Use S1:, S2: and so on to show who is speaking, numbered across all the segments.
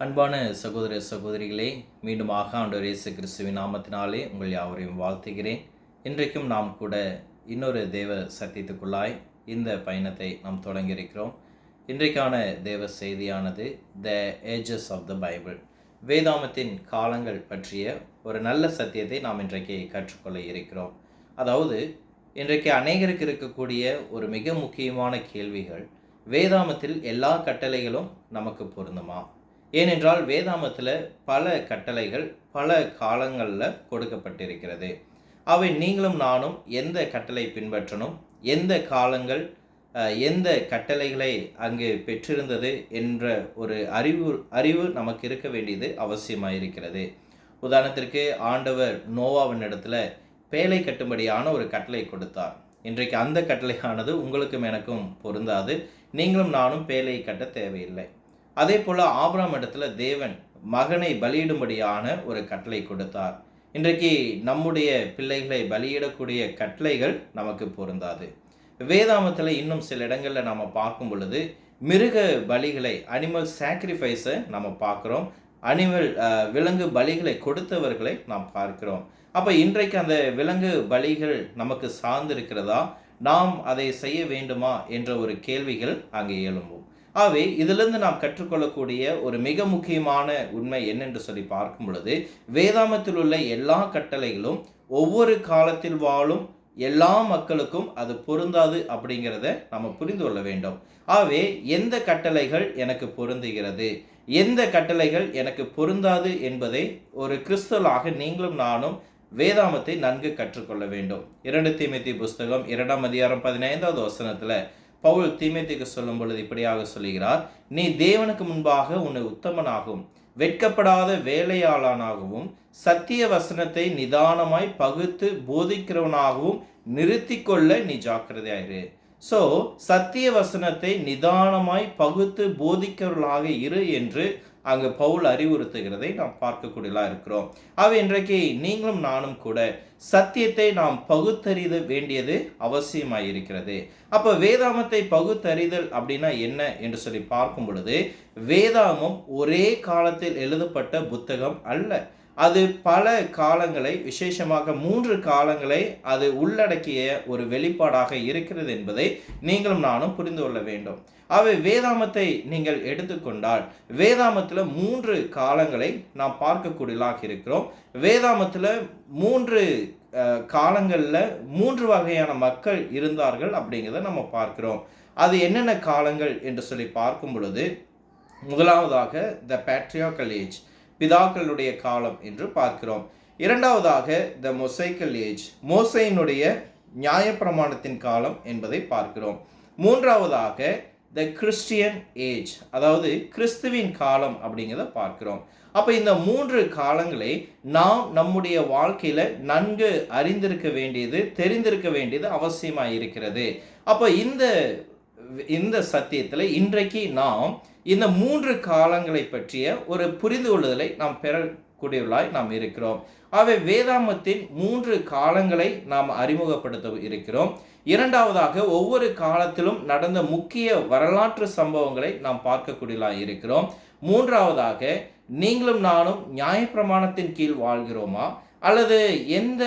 S1: அன்பான சகோதர சகோதரிகளே, மீண்டுமாக ஆண்டவர் இயேசு கிறிஸ்துவின் நாமத்தினாலே உங்கள் யாவரையும் வாழ்த்துகிறேன். இன்றைக்கும் நாம் கூட இன்னொரு தேவ சத்தியத்துக்குள்ளாய் இந்த பயணத்தை நாம் தொடங்கியிருக்கிறோம். இன்றைக்கான தேவ செய்தியானது the ages of the Bible, வேதாமத்தின் காலங்கள் பற்றிய ஒரு நல்ல சத்தியத்தை நாம் இன்றைக்கு கற்றுக்கொள்ள இருக்கிறோம். அதாவது இன்றைக்கு அநேகருக்கு இருக்கக்கூடிய ஒரு மிக முக்கியமான கேள்விகள், வேதாமத்தில் எல்லா கட்டளைகளும் நமக்கு பொருந்துமா? ஏனென்றால் வேதாமத்தில் பல கட்டளைகள் பல காலங்களில் கொடுக்கப்பட்டிருக்கிறது. அவை நீங்களும் நானும் எந்த கட்டளை பின்பற்றணும், எந்த காலங்கள் எந்த கட்டளைகளை அங்கு பெற்றிருந்தது என்ற ஒரு அறிவு நமக்கு இருக்க வேண்டியது அவசியமாக இருக்கிறது. உதாரணத்திற்கு ஆண்டவர் நோவாவின் இடத்துல பேழை கட்டும்படியான ஒரு கட்டளை கொடுத்தார். இன்றைக்கு அந்த கட்டளையானது உங்களுக்கும் எனக்கும் பொருந்தாது. நீங்களும் நானும் பேழை கட்ட தேவையில்லை. அதே போல் ஆபிரகாம் இடத்துல தேவன் மகனை பலியிடும்படியான ஒரு கட்டளை கொடுத்தார். இன்றைக்கு நம்முடைய பிள்ளைகளை பலியிடக்கூடிய கட்டளைகள் நமக்கு பொருந்தாது. வேதாமத்தில் இன்னும் சில இடங்களில் நம்ம பார்க்கும் பொழுது மிருக பலிகளை, அனிமல் சாக்ரிஃபைஸை நம்ம பார்க்குறோம். விலங்கு பலிகளை கொடுத்தவர்களை நாம் பார்க்கிறோம். அப்போ இன்றைக்கு அந்த விலங்கு பலிகள் நமக்கு சார்ந்திருக்கிறதா, நாம் அதை செய்ய வேண்டுமா என்ற ஒரு கேள்விகள் அங்கே எழும்பும். ஆகவே இதிலிருந்து நாம் கற்றுக்கொள்ளக்கூடிய ஒரு மிக முக்கியமான உண்மை என்னென்று சொல்லி பார்க்கும் பொழுது, வேதாமத்தில் உள்ள எல்லா கட்டளைகளும் ஒவ்வொரு காலத்தில் வாழும் எல்லா மக்களுக்கும் அது பொருந்தாது அப்படிங்கிறத நம்ம புரிந்து கொள்ள வேண்டும். ஆகவே எந்த கட்டளைகள் எனக்கு பொருந்துகிறது, எந்த கட்டளைகள் எனக்கு பொருந்தாது என்பதை ஒரு கிறிஸ்தவராக நீங்களும் நானும் வேதாமத்தை நன்கு கற்றுக்கொள்ள வேண்டும். 2 தீமோத்தேயு புஸ்தகம் 2ஆம் அதிகாரம் 15வது வசனத்தில் பவுல் தீமோத்தேயுக்கு சொல்லும் பொழுது இப்படியாக சொல்லுகிறார், நீ தேவனுக்கு முன்பாக உன்னை உத்தமனாகவும் வெட்கப்படாத வேலையாளனாகவும் சத்திய வசனத்தை நிதானமாய் பகுத்து போதிக்கிறவனாகவும் நிறுத்தி கொள்ள நீ ஜாக்கிரதையாயிரு. ஸோ சத்திய வசனத்தை நிதானமாய் பகுத்து போதிக்கிறவர்களாக இரு என்று அங்கு பவுல் அறிவுறுத்துகிறதை நாம் பார்க்கக்கூடியதாக இருக்கிறோம். ஆகவே இன்றைக்கு நீங்களும் நானும் கூட சத்தியத்தை நாம் பகுத்தறித வேண்டியது அவசியமாக இருக்கிறது. அப்போ வேதாமத்தை பகுத்தறிதல் அப்படின்னா என்ன என்று சொல்லி பார்க்கும் பொழுது, வேதாமம் ஒரே காலத்தில் எழுதப்பட்ட புத்தகம் அல்ல. அது பல காலங்களை, விசேஷமாக 3 காலங்களை அது உள்ளடக்கிய ஒரு வெளிப்பாடாக இருக்கிறது என்பதை நீங்களும் நானும் புரிந்து கொள்ள வேண்டும். அவை வேதாமத்தை நீங்கள் எடுத்துக்கொண்டால் வேதாமத்தில் 3 காலங்களை நாம் பார்க்கக்கூடியதாக இருக்கிறோம். வேதாமத்தில் 3 காலங்களில் 3 வகையான மக்கள் இருந்தார்கள் அப்படிங்கிறத நம்ம பார்க்கிறோம். அது என்னென்ன காலங்கள் என்று சொல்லி பார்க்கும் பொழுது, முதலாவதாக த பேட்ரியார்கல் ஏஜ், பிதாக்களுடைய காலம் என்று பார்க்கிறோம். இரண்டாவதாக த மொசைக்கல் ஏஜ், மோசையினுடைய நியாயப்பிரமாணத்தின் காலம் என்பதை பார்க்கிறோம். மூன்றாவதாக த கிறிஸ்டியன் ஏஜ், அதாவது கிறிஸ்துவின் காலம் அப்படிங்கிறத பார்க்கிறோம். அப்போ இந்த 3 காலங்களை நாம் நம்முடைய வாழ்க்கையில் நன்கு அறிந்திருக்க வேண்டியது, தெரிந்திருக்க வேண்டியது அவசியமாக இருக்கிறது. அப்போ இந்த சத்தியத்தில் இன்றைக்கு நாம் இந்த 3 காலங்களை பற்றிய ஒரு புரிந்து கொள்ளுதலை நாம் பெறக்கூடியவர்களாய் நாம் இருக்கிறோம். ஆகவே வேதாமத்தின் 3 காலங்களை நாம் அறிமுகப்படுத்த இருக்கிறோம். இரண்டாவதாக ஒவ்வொரு காலத்திலும் நடந்த முக்கிய வரலாற்று சம்பவங்களை நாம் பார்க்கக்கூடியவர்களாய் இருக்கிறோம். மூன்றாவதாக நீங்களும் நானும் நியாயப்பிரமாணத்தின் கீழ் வாழ்கிறோமா, அல்லது எந்த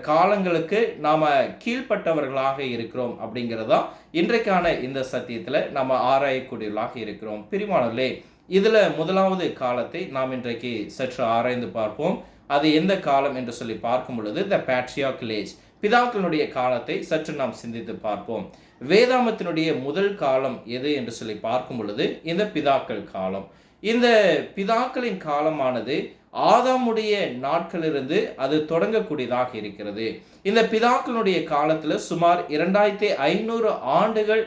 S1: காலங்களுக்கு நாம் கீழ்ப்பட்டவர்களாக இருக்கிறோம் அப்படிங்கிறதா இன்றைக்கான இந்த சத்தியத்தில் நம்ம ஆராயக்கூடியவர்களாக இருக்கிறோம். பிரியமானவர்களே, இதில் முதலாவது காலத்தை நாம் இன்றைக்கு சற்று ஆராய்ந்து பார்ப்போம். அது எந்த காலம் என்று சொல்லி பார்க்கும் பொழுது த பேட்ரியார்கல் ஏஜ், பிதாக்களுடைய காலத்தை சற்று நாம் சிந்தித்து பார்ப்போம். வேதாமத்தினுடைய முதல் காலம் எது என்று சொல்லி பார்க்கும் பொழுது இந்த பிதாக்கள் காலம். இந்த பிதாக்களின் காலமானது ஆதாமுடைய நாட்களிலிருந்து அது தொடங்கக்கூடியதாக இருக்கிறது. இந்த பிதாக்களுடைய காலத்தில் சுமார் 2500 ஆண்டுகள்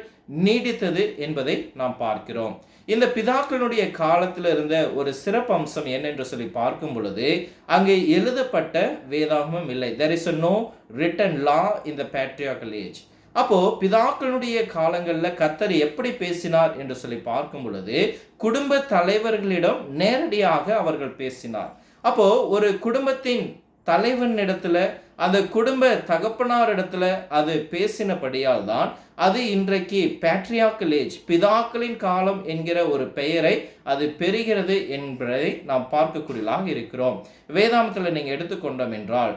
S1: நீடித்தது என்பதை நாம் பார்க்கிறோம். இந்த பிதாக்களுடைய காலத்தில் இருந்த ஒரு சிறப்பு அம்சம் என்னென்று சொல்லி பார்க்கும் பொழுது, அங்கே எழுதப்பட்ட வேதாகமம் இல்லை. There is no written law in the patriarchal age. அப்போ பிதாக்களுடைய காலங்களில் கர்த்தர் எப்படி பேசினார் என்று சொல்லி பார்க்கும் பொழுது, குடும்ப தலைவர்களிடம் நேரடியாக அவர்கள் பேசினார். அப்போ ஒரு குடும்பத்தின் தலைவன் இடத்துல, அந்த குடும்ப தகப்பனார் இடத்துல அது பேசினபடியால் தான் அது இன்றைக்கு பேட்ரியார்க்கல் ஏஜ், பிதாக்களின் காலம் என்கிற ஒரு பெயரை அது பெறுகிறது என்பதை நாம் பார்க்கக்கூடியதாக இருக்கிறோம். வேதாமத்தில் நீங்க எடுத்துக்கொண்டோம் என்றால்,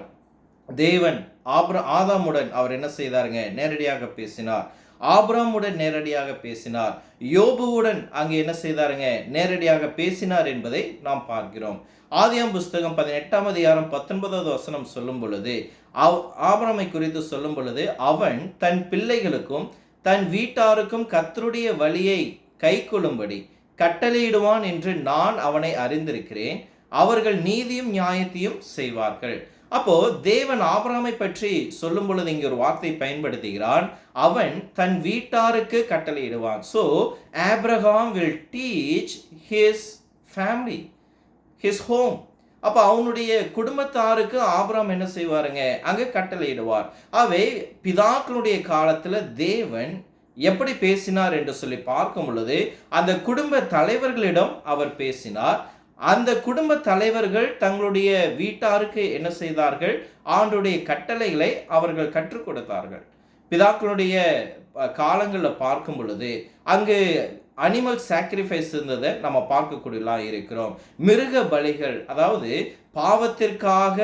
S1: தேவன் ஆதாமுடன் அவர் என்ன செய்தாருங்க? நேரடியாக பேசினார். ஆபிரகாமுடன் நேரடியாக பேசினார். யோபுவுடன் அங்கே என்ன செய்தாருங்க? நேரடியாக பேசினார் என்பதை நாம் பார்க்கிறோம். ஆதியாம் புஸ்தகம் 18ஆம் அதிகாரம் 19வது வசனம் சொல்லும் பொழுது, ஆபிரகாமை குறித்து சொல்லும் பொழுது, அவன் தன் பிள்ளைகளுக்கும் தன் வீட்டாருக்கும் கர்த்தருடைய வழியை கைக்கொள்ளும்படி கட்டளையிடுவான் என்று நான் அவனை அறிந்திருக்கிறேன், அவர்கள் நீதியும் நியாயத்தையும் செய்வார்கள். அப்போ தேவன் ஆபிரகாமை பற்றி சொல்லும் பொழுது இங்கே ஒரு வார்த்தை பயன்படுத்துகிறான், அவன் தன் வீட்டாருக்கு கட்டளையிடுவான். So Abraham will teach his family, his home. அப்போ அவனுடைய குடும்பத்தாருக்கு ஆபிரகாம் என்ன செய்வாருங்க? அங்கே கட்டளையிடுவார். ஆகவே பிதாக்களுடைய காலத்தில் தேவன் எப்படி பேசினார் என்று சொல்லி பார்க்கும் பொழுது, அந்த குடும்ப தலைவர்களிடம் அவர் பேசினார். அந்த குடும்ப தலைவர்கள் தங்களுடைய வீட்டாருக்கு என்ன செய்தார்கள்? ஆண்டுடைய கட்டளைகளை அவர்கள் கற்றுக் கொடுத்தார்கள். பிதாக்களுடைய காலங்களில் பார்க்கும் பொழுது அங்கு அனிமல் சாக்ரிஃபைஸ் இருந்ததை நம்ம பார்க்கக்கூடியலாம் இருக்கிறோம். மிருக பலிகள், அதாவது பாவத்திற்காக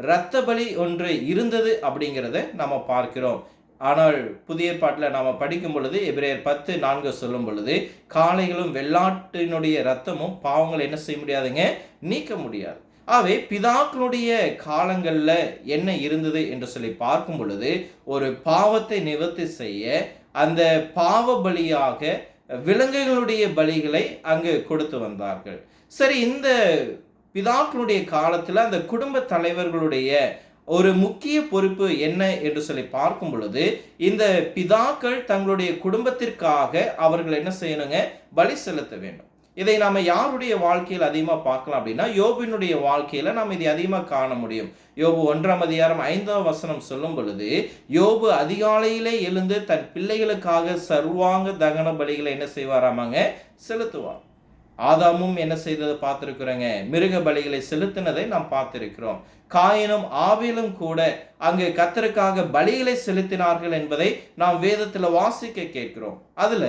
S1: இரத்த பலி ஒன்று இருந்தது அப்படிங்கிறத நம்ம பார்க்கிறோம். ஆனால் புதிய ஏற்பாட்டில் நாம் படிக்கும் பொழுது எபிரேயர் 10:4 சொல்லும் பொழுது, காளைகளும் வெள்ளாட்டினுடைய இரத்தமும் பாவங்களை என்ன செய்ய முடியாதுங்க? நீக்க முடியாது. ஆகவே பிதாக்களுடைய காலங்களில் என்ன இருந்தது என்று சொல்லி பார்க்கும் பொழுது, ஒரு பாவத்தை நிவர்த்தி செய்ய அந்த பாவ பலியாக விலங்குகளுடைய பலிகளை அங்கு கொடுத்து வந்தார்கள். சரி, இந்த பிதாக்களுடைய காலத்தில் அந்த குடும்ப தலைவர்களுடைய ஒரு முக்கிய பொறுப்பு என்ன என்று சொல்லி பார்க்கும் பொழுது, இந்த பிதாக்கள் தங்களுடைய குடும்பத்திற்காக அவர்கள் என்ன செய்யணுங்க? பலி செலுத்த வேண்டும். இதை நாம யாருடைய வாழ்க்கையில் அதிகமாக பார்க்கலாம் அப்படின்னா, யோபுவினுடைய வாழ்க்கையில நாம் இதை அதிகமாக காண முடியும். யோபு 1ஆம் அதிகாரம் 5ஆம் வசனம் சொல்லும் பொழுது, யோபு அதிகாலையிலே எழுந்து தன் பிள்ளைகளுக்காக சர்வாங்க தகன பலிகளை என்ன செய்வாராமாங்க? செலுத்துவார். ஆதாமும் என்ன செய்ததை பார்த்திருக்கிறோங்க? மிருக பலிகளை செலுத்தினதை நாம் பார்த்திருக்கிறோம். காயினும் ஆபேலும் கூட அங்கு கர்த்தருக்காக பலிகளை செலுத்தினார்கள் என்பதை நாம் வேதத்தில் வாசிக்க கேட்கிறோம். அதுல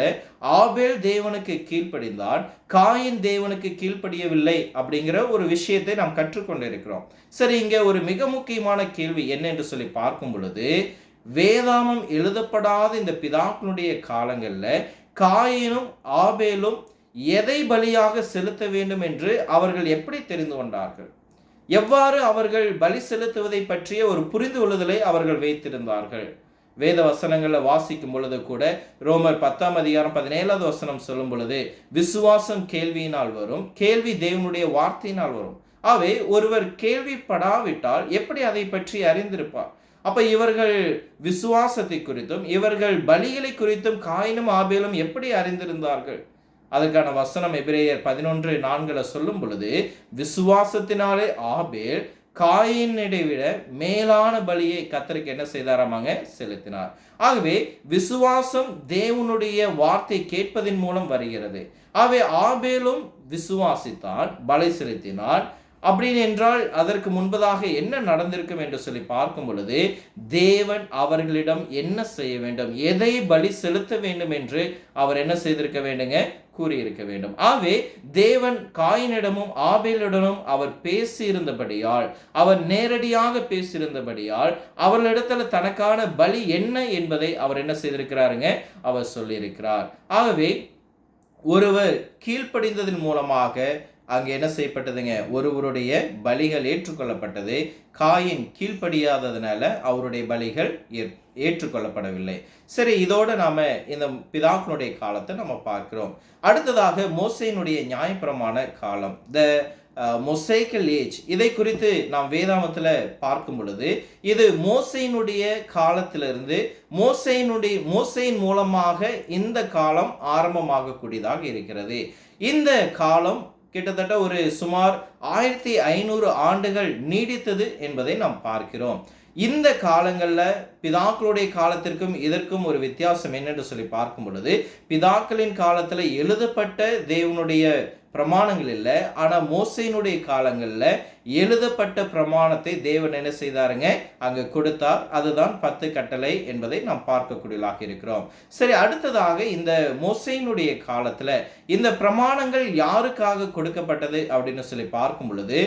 S1: ஆபேல் தேவனுக்கு கீழ்ப்படிந்தான், காயின் தேவனுக்கு கீழ்ப்படியவில்லை அப்படிங்கிற ஒரு விஷயத்தை நாம் கற்றுக்கொண்டிருக்கிறோம். சரி, இங்க ஒரு மிக முக்கியமான கேள்வி என்ன என்று சொல்லி பார்க்கும் பொழுது, வேதாமம் எழுதப்படாத இந்த பிதாக்களுடைய காலங்கள்ல காயினும் ஆபேலும் எதை பலியாக செலுத்த வேண்டும் என்று அவர்கள் எப்படி தெரிந்து கொண்டார்கள்? எவ்வாறு அவர்கள் பலி செலுத்துவதை பற்றிய ஒரு புரிந்து கொள்ளுதலை அவர்கள் வைத்திருந்தார்கள்? வேத வசனங்களை வாசிக்கும் பொழுது கூட ரோமர் 10ஆம் அதிகாரம் 17வது வசனம் சொல்லும் பொழுது, விசுவாசம் கேள்வியினால் வரும், கேள்வி தேவனுடைய வார்த்தையினால் வரும். ஆகவே ஒருவர் கேள்விப்படாவிட்டால் எப்படி அதை பற்றி அறிந்திருப்பார்? அப்ப இவர்கள் விசுவாசத்தை குறித்தும் இவர்கள் பலிகளை குறித்தும் காயினும் ஆபேலும் எப்படி அறிந்திருந்தார்கள்? அதற்கான வசனம் எபிரேயர் 11:4 சொல்லும் பொழுது, விசுவாசத்தினாலே ஆபேல் காயினை விட மேலான பலியை கர்த்தருக்கு என்ன செய்தாராமாங்க? செலுத்தினார். ஆகவே விசுவாசம் தேவனுடைய வார்த்தை கேட்பதின் மூலம் வருகிறது. ஆகவே ஆபேலும் விசுவாசித்தான், பலி செலுத்தினான். அப்படின்னு என்றால் அதற்கு முன்பதாக என்ன நடந்திருக்கும் என்று சொல்லி பார்க்கும் பொழுது, தேவன் அவர்களிடம் என்ன செய்ய வேண்டும், எதை பலி செலுத்த வேண்டும் என்று அவர் என்ன செய்திருக்க வேண்டுங்க? கூறியிருக்க வேண்டும். ஆகவே தேவன் காயினிடமும் ஆபேலிடமும் அவர் பேசியிருந்தபடியால், அவர் நேரடியாக பேசியிருந்தபடியால், அவர்களிடத்துல தனக்கான பலி என்ன என்பதை அவர் என்ன செய்திருக்கிறாருங்க? அவர் சொல்லியிருக்கிறார். ஆகவே ஒருவர் கீழ்ப்படிந்ததன் மூலமாக அங்கே என்ன செய்யப்பட்டதுங்க? ஒருவருடைய பலிகள் ஏற்றுக்கொள்ளப்பட்டது. காயின் கீழ்ப்படியாததுனால அவருடைய பலிகள் ஏற்றுக்கொள்ளப்படவில்லை. சரி, இதோடு நாம இந்த பிதாக்களுடைய காலத்தை நம்ம பார்க்கிறோம். அடுத்ததாக மோசேயினுடைய நியாயப்பிரமாண காலம், த மொசைக்கல் ஏஜ். இதை குறித்து நாம் வேதாமத்தில் பார்க்கும் பொழுது, இது மோசேயினுடைய காலத்திலிருந்து மோசேயின் மூலமாக இந்த காலம் ஆரம்பமாகக்கூடியதாக இருக்கிறது. இந்த காலம் கிட்டத்தட்ட ஒரு சுமார் 1500 ஆண்டுகள் நீடித்தது என்பதை நாம் பார்க்கிறோம். இந்த காலங்களில் பிதாக்களுடைய காலத்திற்கும் இதற்கும் ஒரு வித்தியாசம் என்னென்று சொல்லி பார்க்கும் பொழுது, பிதாக்களின் காலத்தில் எழுதப்பட்ட தேவனுடைய பிரமாணங்கள் இல்லை. ஆனால் மோசேயினுடைய காலங்களில் எழுதப்பட்ட பிரமாணத்தை தேவன் என்ன செய்தாருங்க, அங்கே கொடுத்தார். அதுதான் 10 கட்டளை என்பதை நாம் பார்க்கக்கூடியதாக இருக்கிறோம். சரி, அடுத்ததாக இந்த மோசேயினுடைய காலத்தில் இந்த பிரமாணங்கள் யாருக்காக கொடுக்கப்பட்டது அப்படின்னு சொல்லி பார்க்கும் பொழுது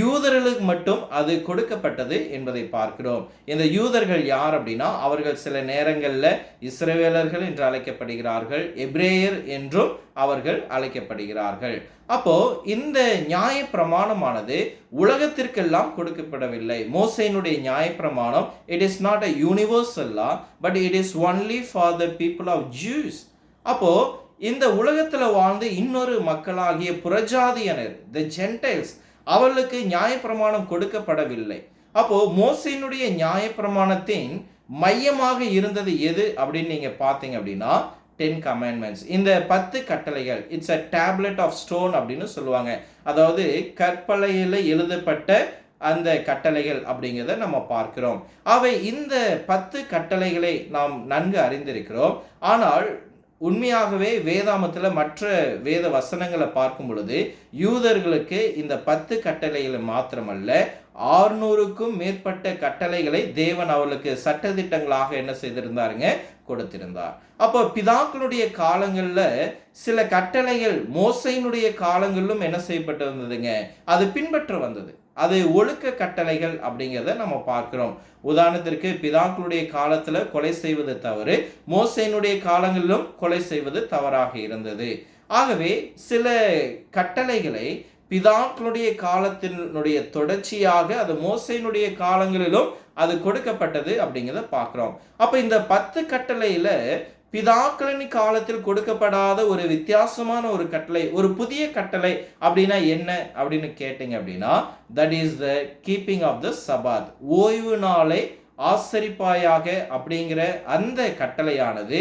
S1: யூதர்களுக்கு மட்டும் அது கொடுக்கப்பட்டது என்பதை பார்க்கிறோம். இந்த யூதர்கள் யார் அப்படின்னா, அவர்கள் சில நேரங்களில் இஸ்ரவேலர்கள் என்று அழைக்கப்படுகிறார்கள், எபிரேயர் என்றும் அவர்கள் அழைக்கப்படுகிறார்கள். அப்போ இந்த நியாய பிரமாணமானது உலகத்திற்கெல்லாம் கொடுக்கப்படவில்லை. மோசேயினுடைய நியாய பிரமாணம் it is not a universal law but it is only for the people of Jews. அப்போ இந்த உலகத்துல வாழ்ந்து இன்னொரு மக்களாகிய புறஜாதியினர் the Gentiles அவர்களுக்கு நியாய பிரமாணம் கொடுக்கப்படவில்லை. அப்போ மோசேயினுடைய நியாய பிரமாணத்தின் மையமாக இருந்தது எது அப்படின்னு நீங்க பார்த்தீங்க அப்படின்னா 10 commandments. இந்த 10 கட்டளைகள் it's a tablet of stone அப்படின்னு சொல்லுவாங்க. அதாவது கற்பலகையில் எழுதப்பட்ட அந்த கட்டளைகள் அப்படிங்கிறத நம்ம பார்க்கிறோம். அவை இந்த 10 கட்டளைகளை நாம் நன்கு அறிந்திருக்கிறோம். ஆனால் உண்மையாகவே வேதாமத்தில் மற்ற வேத வசனங்களை பார்க்கும் பொழுது யூதர்களுக்கு இந்த 10 கட்டளைகளை மாத்திரமல்ல 600க்கும் மேற்பட்ட கட்டளைகளை தேவன் அவர்களுக்கு சட்டதிட்டங்களாக என்ன செய்திருந்தாருங்க, கொடுத்திருந்தார். அப்போ பிதாக்களுடைய காலங்களில் சில கட்டளைகள் மோசேயினுடைய காலங்களிலும் என்ன செய்யப்பட்டு வந்ததுங்க, அது பின்பற்ற வந்தது. அது ஒழுக்க கட்டளைகள் அப்படிங்கிறத நம்ம பார்க்கிறோம். உதாரணத்திற்கு பிதாக்களுடைய காலத்துல கொலை செய்வது தவறு, மோசேயினுடைய காலங்களிலும் கொலை செய்வது தவறாக இருந்தது. ஆகவே சில கட்டளைகளை பிதாக்களுடைய காலத்தினுடைய தொடர்ச்சியாக அது மோசேயினுடைய காலங்களிலும் அது கொடுக்கப்பட்டது அப்படிங்கிறத பார்க்கிறோம். அப்ப இந்த 10 கட்டளையில பிதாக்களின் காலத்தில் கொடுக்கப்படாத ஒரு வித்தியாசமான ஒரு கட்டளை, ஒரு புதிய கட்டளை அப்படின்னா என்ன அப்படின்னு கேட்டீங்க அப்படின்னா that is the keeping of the Sabbath, ஓய்வு நாளை ஆசரிப்பாயாக அப்படிங்கிற அந்த கட்டளையானது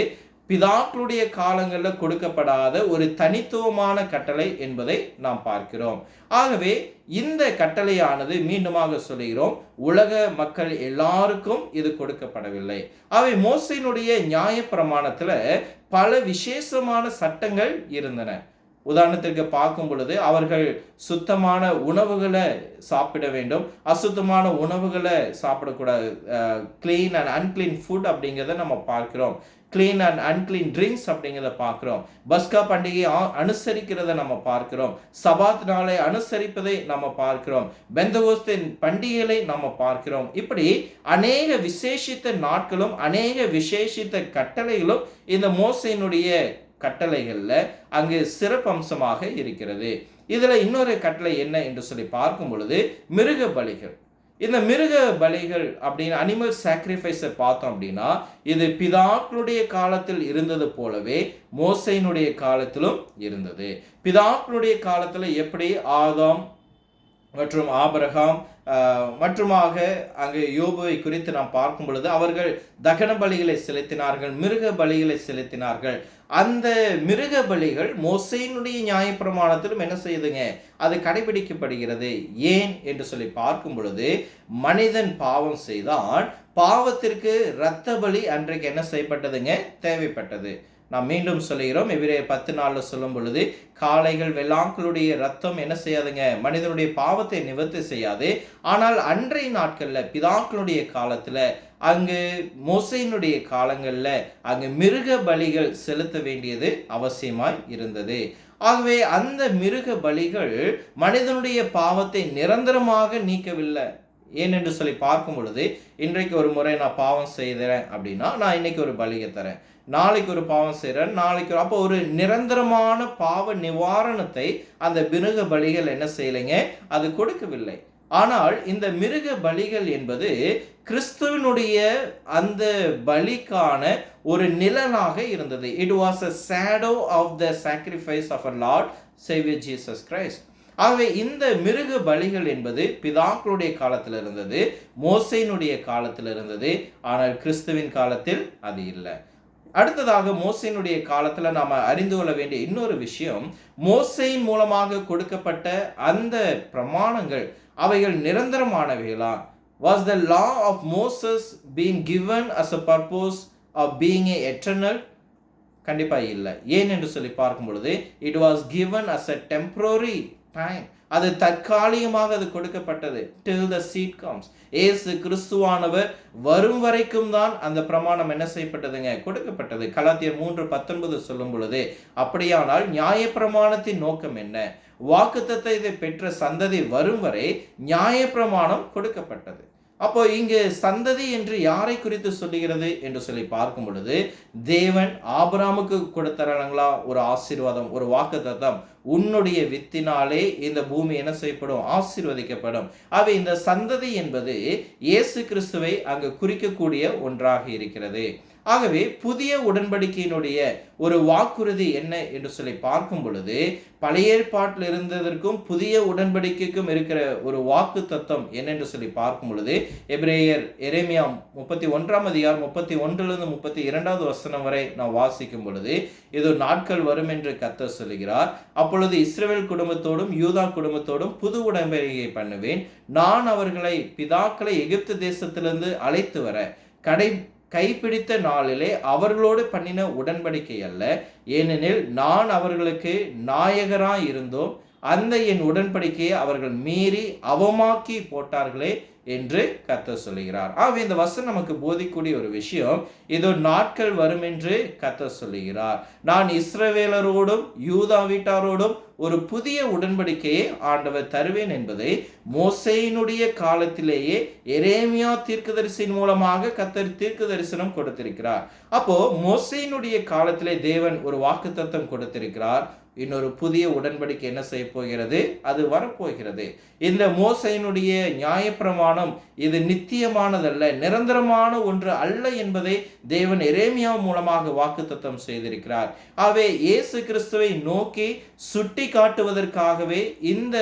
S1: பிதாக்களுடைய காலங்களில் கொடுக்கப்படாத ஒரு தனித்துவமான கட்டளை என்பதை நாம் பார்க்கிறோம். ஆகவே இந்த கட்டளையானது மீண்டுமாக சொல்கிறோம், உலக மக்கள் எல்லாருக்கும் இது கொடுக்கப்படவில்லை. அவை மோசேயினுடைய நியாய பிரமாணத்துல பல விசேஷமான சட்டங்கள் இருந்தன. உதாரணத்திற்கு பார்க்கும் பொழுது அவர்கள் சுத்தமான உணவுகளை சாப்பிட வேண்டும், அசுத்தமான உணவுகளை சாப்பிடக்கூடாது. கிளீன் அண்ட் அன்கிளீன் ஃபுட் அப்படிங்கிறத நம்ம பார்க்கிறோம். கிளீன் அண்ட் அன்கிளீன் ட்ரிங்க்ஸ் அப்படிங்கிறத பார்க்கிறோம். பஸ்கா பண்டிகையை அனுசரிக்கிறத நம்ம பார்க்கிறோம். சபாத் நாளை அனுசரிப்பதை நம்ம பார்க்கிறோம். பெந்தகோஸ்தின் பண்டிகைகளை நம்ம பார்க்கிறோம். இப்படி அநேக விசேஷித்த நாட்களும் அநேக விசேஷித்த கட்டளைகளும் இந்த மோசேயினுடைய கட்டளைகள்ல அங்கு சிறப்பம்சமாக இருக்கிறது. இதுல இன்னொரு கட்டளை என்ன என்று சொல்லி பார்க்கும் பொழுது மிருக பலிகள். இந்த மிருக பலிகள் அப்படின்னு அனிமல் சாக்ரிஃபைஸை பார்த்தோம் அப்படின்னா இது பிதாக்களுடைய காலத்தில் இருந்தது போலவே மோசேயினுடைய காலத்திலும் இருந்தது. பிதாக்களுடைய காலத்தில் எப்படி ஆதாம் மற்றும் ஆபிரகாம் மற்றுமாக அங்கு யோபுவை குறித்து நாம் பார்க்கும் பொழுது அவர்கள் தகன பலிகளை செலுத்தினார்கள், மிருக பலிகளை செலுத்தினார்கள். அந்த மிருக பலிகள் மோசேயினுடைய நியாயப்பிரமாணத்திலும் என்ன செய்யுதுங்க, அது கடைபிடிக்கப்படுகிறது. ஏன் என்று சொல்லி பார்க்கும் பொழுது மனிதன் பாவம் செய்தான், பாவத்திற்கு இரத்த பலி அன்றைக்கு என்ன செய்யப்பட்டதுங்க, தேவைப்பட்டது. நாம் மீண்டும் சொல்லுகிறோம், எபிரேயர் 10:4 சொல்லும் பொழுது காளைகள் வெள்ளாக்களுடைய ரத்தம் என்ன செய்யாதுங்க, மனிதனுடைய பாவத்தை நிவர்த்தி செய்யாது. ஆனால் அன்றைய நாட்களில் பிதாக்களுடைய காலத்தில் அங்கு மோசேயினுடைய காலங்களில் அங்கு மிருக பலிகள் செலுத்த வேண்டியது அவசியமாய் இருந்தது. ஆகவே அந்த மிருக பலிகள் மனிதனுடைய பாவத்தை நிரந்தரமாக நீக்கவில்லை. ஏனென்று சொல்லி பார்க்கும் பொழுது இன்றைக்கு ஒரு முறை நான் பாவம் செய்கிறேன் அப்படின்னா நான் இன்னைக்கு ஒரு பலிகை தரேன், நாளைக்கு ஒரு பாவம் செய்கிறேன், நாளைக்கு அப்போ ஒரு நிரந்தரமான பாவ நிவாரணத்தை அந்த மிருக பலிகள் என்ன செய்யலைங்க, அது கொடுக்கவில்லை. ஆனால் இந்த மிருக பலிகள் என்பது கிறிஸ்துவனுடைய அந்த பலிக்கான ஒரு நிழலாக இருந்தது. It was a shadow of the sacrifice of our Lord Savior Jesus Christ. ஆகவே இந்த மிருக பலிகள் என்பது பிதாக்களுடைய காலத்தில் இருந்தது, மோசேயினுடைய காலத்தில் இருந்தது. ஆனால் கிறிஸ்துவின் காலத்தில் அது இல்லை. அடுத்ததாக மோசேயினுடைய காலத்தில் நாம் அறிந்து கொள்ள வேண்டிய இன்னொரு விஷயம், மோசேயின் மூலமாக கொடுக்கப்பட்ட அந்த பிரமாணங்கள் அவைகள் நிரந்தரமானவைகளா? Was the law of Moses being given as a purpose of being eternal? கண்டிப்பா இல்லை. ஏன் என்று சொல்லி பார்க்கும் பொழுது, it was given as a temporary time. அது தற்காலிகமாக அது கொடுக்கப்பட்டது. Till the seat comes. இயேசு கிறிஸ்துவானவர் வரும் வரைக்கும் தான் அந்த பிரமாணம் என்ன செய்யப்பட்டதுங்க, கொடுக்கப்பட்டது. கலாத்தியர் 3:19 சொல்லும் பொழுது, அப்படியானால் நியாயப்பிரமாணத்தின் நோக்கம் என்ன? வாக்குத்தத்தத்தை பெற்ற சந்ததி வரும் வரை நியாயப்பிரமாணம் கொடுக்கப்பட்டது. அப்போ இங்கு சந்ததி என்று யாரை குறித்து சொல்லுகிறது என்று சொல்லி பார்க்கும் பொழுது, தேவன் ஆபிரகாமுக்கு கொடுத்தாங்களா ஒரு ஆசீர்வாதம், ஒரு வாக்குத்தத்தம், உன்னுடைய வித்தினாலே இந்த பூமி என்ன செய்யப்படும், ஆசீர்வதிக்கப்படும். ஆகவே இந்த சந்ததி என்பது இயேசு கிறிஸ்துவை அங்கு குறிக்கக்கூடிய ஒன்றாக இருக்கிறது. ஆகவே புதிய உடன்படிக்கையினுடைய ஒரு வாக்குறுதி என்ன என்று சொல்லி பார்க்கும் பொழுது, பழைய ஏற்பாட்டில் இருந்ததற்கும் புதிய உடன்படிக்கைக்கும் இருக்கிற ஒரு வாக்கு தத்துவம் என்னென்று சொல்லி பார்க்கும் பொழுது, எரேமியா 31:31-32 வரை நான் வாசிக்கும் பொழுது, இது நாட்கள் வரும் என்று கர்த்தர் சொல்லுகிறார். அப்பொழுது இஸ்ரவேல் குடும்பத்தோடும் யூதா குடும்பத்தோடும் புது உடன்படிக்கை பண்ணுவேன். நான் அவர்களை பிதாக்களை எகிப்து தேசத்திலிருந்து அழைத்து வர கைப்பிடித்த நாளிலே அவர்களோடு பண்ணின உடன்படிக்கை அல்ல, ஏனெனில் நான் அவர்களுக்கு நாயகராய் இருந்தோம், அந்த என் உடன்படிக்கையை அவர்கள் மீறி அவமாக்கி போட்டார்களே என்று கர்த்தர் சொல்லுகிறார். ஆகவே இந்த வசனம் நமக்கு போதிக்கூடிய ஒரு விஷயம், இதோ நாட்கள் வரும் என்று கர்த்தர் சொல்லுகிறார். நான் இஸ்ரவேலரோடும் யூதா வீட்டாரோடும் ஒரு புதிய உடன்படிக்கையை ஆண்டவர் தருவேன் என்பதை மோசேயினுடைய காலத்திலேயே எரேமியா தீர்க்கதரிசியின் மூலமாக கர்த்தர் தீர்க்க தரிசனம் கொடுத்திருக்கிறார். அப்போ மோசேயினுடைய காலத்திலே தேவன் ஒரு வாக்குத்தத்தம் கொடுத்திருக்கிறார். இன்னொரு புதிய உடன்படிக்கை என்ன செய்ய போகிறது, அது வரப்போகிறது. இந்த மோசேயினுடைய நியாயப்பிரமாணம் இது நித்தியமானதல்ல, நிரந்தரமான ஒன்று அல்ல என்பதை தேவன் எரேமியா மூலமாக வாக்குத்தத்தம் செய்திருக்கிறார். ஆகவே இயேசு கிறிஸ்துவை நோக்கி சுட்டி காட்டுவதற்காகவே இந்த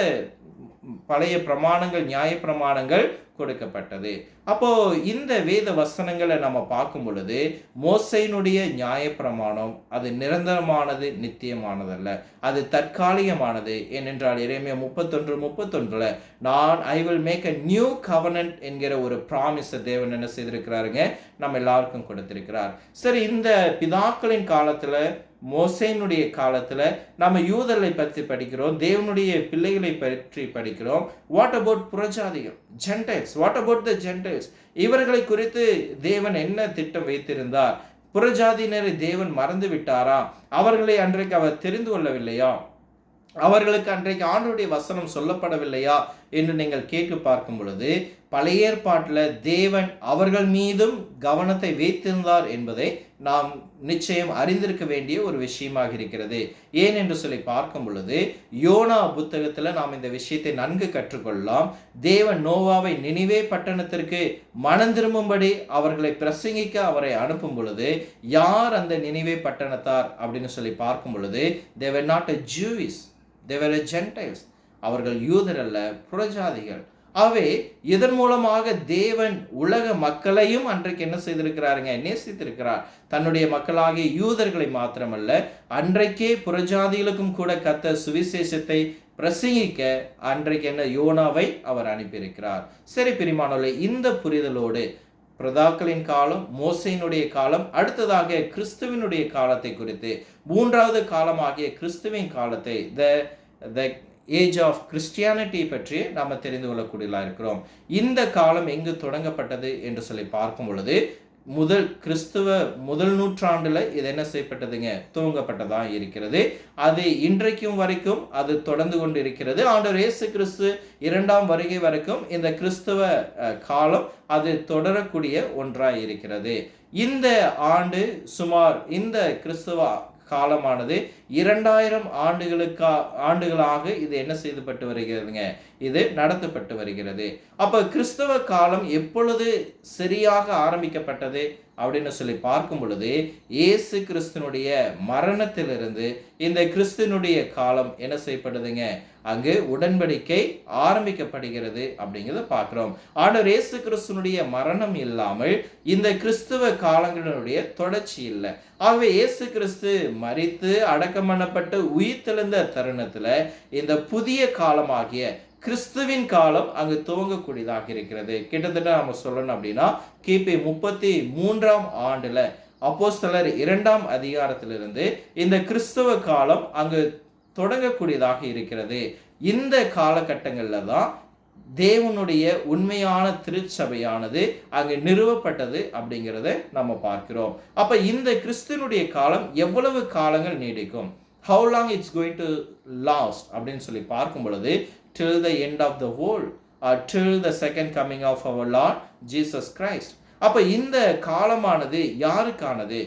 S1: பழைய பிரமாணங்கள், நியாய பிரமாணங்கள் கொடுக்கப்பட்டது. அப்போ இந்த வேத வசனங்களை நம்ம பார்க்கும் பொழுது, மோசேயினுடைய நியாய பிரமாணம் அது நிரந்தரமானது, நித்தியமானதல்ல, அது தற்காலிகமானது. ஏனென்றால் எரேமியா 31:31 நான் I will make a new covenant என்கிற ஒரு ப்ராமிஸ் தேவன் என்ன செய்திருக்கிறாருங்க, நம்ம எல்லாருக்கும் கொடுத்திருக்கிறார். சரி, இந்த பிதாக்களின் காலத்துல, மோசேயினுடைய காலத்துல நம்ம யூதர்களை பற்றி படிக்கிறோம், தேவனுடைய பிள்ளைகளை பற்றி படிக்கிறோம். வாட் அபவுட் புறஜாதிகள், gentiles? What about the gentiles? இவர்களை குறித்து தேவன் என்ன திட்டம் வைத்திருந்தார்? புறஜாதியினரை தேவன் மறந்து விட்டாரா? அவர்களை அன்றைக்கு அவர் தெரிந்து கொள்ளவில்லையா? அவர்களுக்கு அன்றைக்கு ஆண்டவருடைய வசனம் சொல்லப்படவில்லையா என்று நீங்கள் கேட்டு பார்க்கும் பொழுது, பழைய ஏற்பாட்டில் தேவன் அவர்கள் மீதும் கவனத்தை வைத்திருந்தார் என்பதை நாம் நிச்சயம் அறிந்திருக்க வேண்டிய ஒரு விஷயமாக இருக்கிறது. ஏன் என்று சொல்லி பார்க்கும் பொழுது, யோனா புத்தகத்தில் நாம் இந்த விஷயத்தை நன்கு கற்றுக்கொள்ளலாம். தேவன் நோவாவை நினிவே பட்டணத்திற்கு மனம் திரும்பும்படி அவர்களை பிரசங்கிக்க அவரை அனுப்பும் பொழுது, யார் அந்த நினிவே பட்டணத்தார் அப்படின்னு சொல்லி பார்க்கும் பொழுது, they were not a Jews, they were a Gentiles. அவர்கள் யூதர் அல்ல, புறஜாதிகள். ஆகவே இதன் மூலமாக தேவன் உலக மக்களையும் அன்றைக்கு என்ன செய்திருக்கிறாருங்க, நேசித்திருக்கிறார். தன்னுடைய மக்களாகிய யூதர்களை மாத்திரமல்ல, அன்றைக்கே புறஜாதிகளுக்கும் கூட கர்த்தர் சுவிசேஷத்தை பிரசங்கிக்க அன்றைக்கு என்ன யோனாவை அவர் அனுப்பியிருக்கிறார். சரி பிரியமானவர்களே, இந்த புரிதலோடு பிரதாக்களின் காலம், மோசேயினுடைய காலம், அடுத்ததாக கிறிஸ்துவினுடைய காலத்தை குறித்து, மூன்றாவது காலமாகிய கிறிஸ்துவின் காலத்தை, த ஏஜ் ஆஃப் கிறிஸ்டியானிட்டி பற்றி நாம் தெரிந்து கொள்ளக்கூடியதாக இருக்கிறோம். இந்த காலம் எங்கு தொடங்கப்பட்டது என்று சொல்லி பார்க்கும் பொழுது, முதல் நூற்றாண்டுல இது என்ன செய்யப்பட்டதுங்க, துவங்கப்பட்டதாக இருக்கிறது. அது இன்றைக்கும் வரைக்கும் அது தொடர்ந்து கொண்டு இருக்கிறது. ஆண்டவர் இயேசு கிறிஸ்து இரண்டாம் வருகை வரைக்கும் இந்த கிறிஸ்துவ காலம் அது தொடரக்கூடிய ஒன்றாய் இருக்கிறது. இந்த ஆண்டு சுமார் இந்த கிறிஸ்துவ காலமானது 2000 ஆண்டுகளாக இது என்ன செய்யப்பட்டு வருகிறதுங்க, இது நடத்தப்பட்டு வருகிறது. அப்ப கிறிஸ்தவ காலம் எப்பொழுது சரியாக ஆரம்பிக்கப்பட்டது அப்படின்னு சொல்லி பார்க்கும் பொழுது, இயேசு கிறிஸ்துனுடைய மரணத்திலிருந்து இந்த கிறிஸ்துனுடைய காலம் என்ன செய்யப்படுதுங்க, அங்கு உடன்படிக்கை ஆரம்பிக்கப்படுகிறது அப்படிங்கிறத பார்க்கிறோம். ஆண்டவர் இயேசு கிறிஸ்துனுடைய மரணம் இல்லாமல் இந்த கிறிஸ்துவ காலங்களுடைய தொடர்ச்சி இல்லை. ஆகவே இயேசு கிறிஸ்து மரித்து அடக்கம் பண்ணப்பட்டு உயிர்த்தெழுந்த தருணத்துல இந்த புதிய காலமாகிய கிறிஸ்துவின் காலம் அங்கு துவங்கக்கூடியதாக இருக்கிறது. கிட்டத்தட்ட நம்ம சொல்லணும் அப்படின்னா, கிபி 33ஆம் ஆண்டுல அப்போஸ்தலர் 2ஆம் அதிகாரத்திலிருந்து இந்த கிறிஸ்தவ காலம் அங்கு தொடங்கக்கூடியதாக இருக்கிறது. இந்த காலகட்டங்கள்ல தான் தேவனுடைய உண்மையான திருச்சபையானது அங்கு நிறுவப்பட்டது அப்படிங்கிறத நம்ம பார்க்கிறோம். அப்ப இந்த கிறிஸ்துவனுடைய காலம் எவ்வளவு காலங்கள் நீடிக்கும், how long it's going to last அப்படின்னு சொல்லி பார்க்கும் பொழுது, till the end of the world or till the second coming of our Lord Jesus Christ. அப்ப இந்த காலமானது யாருக்கானது,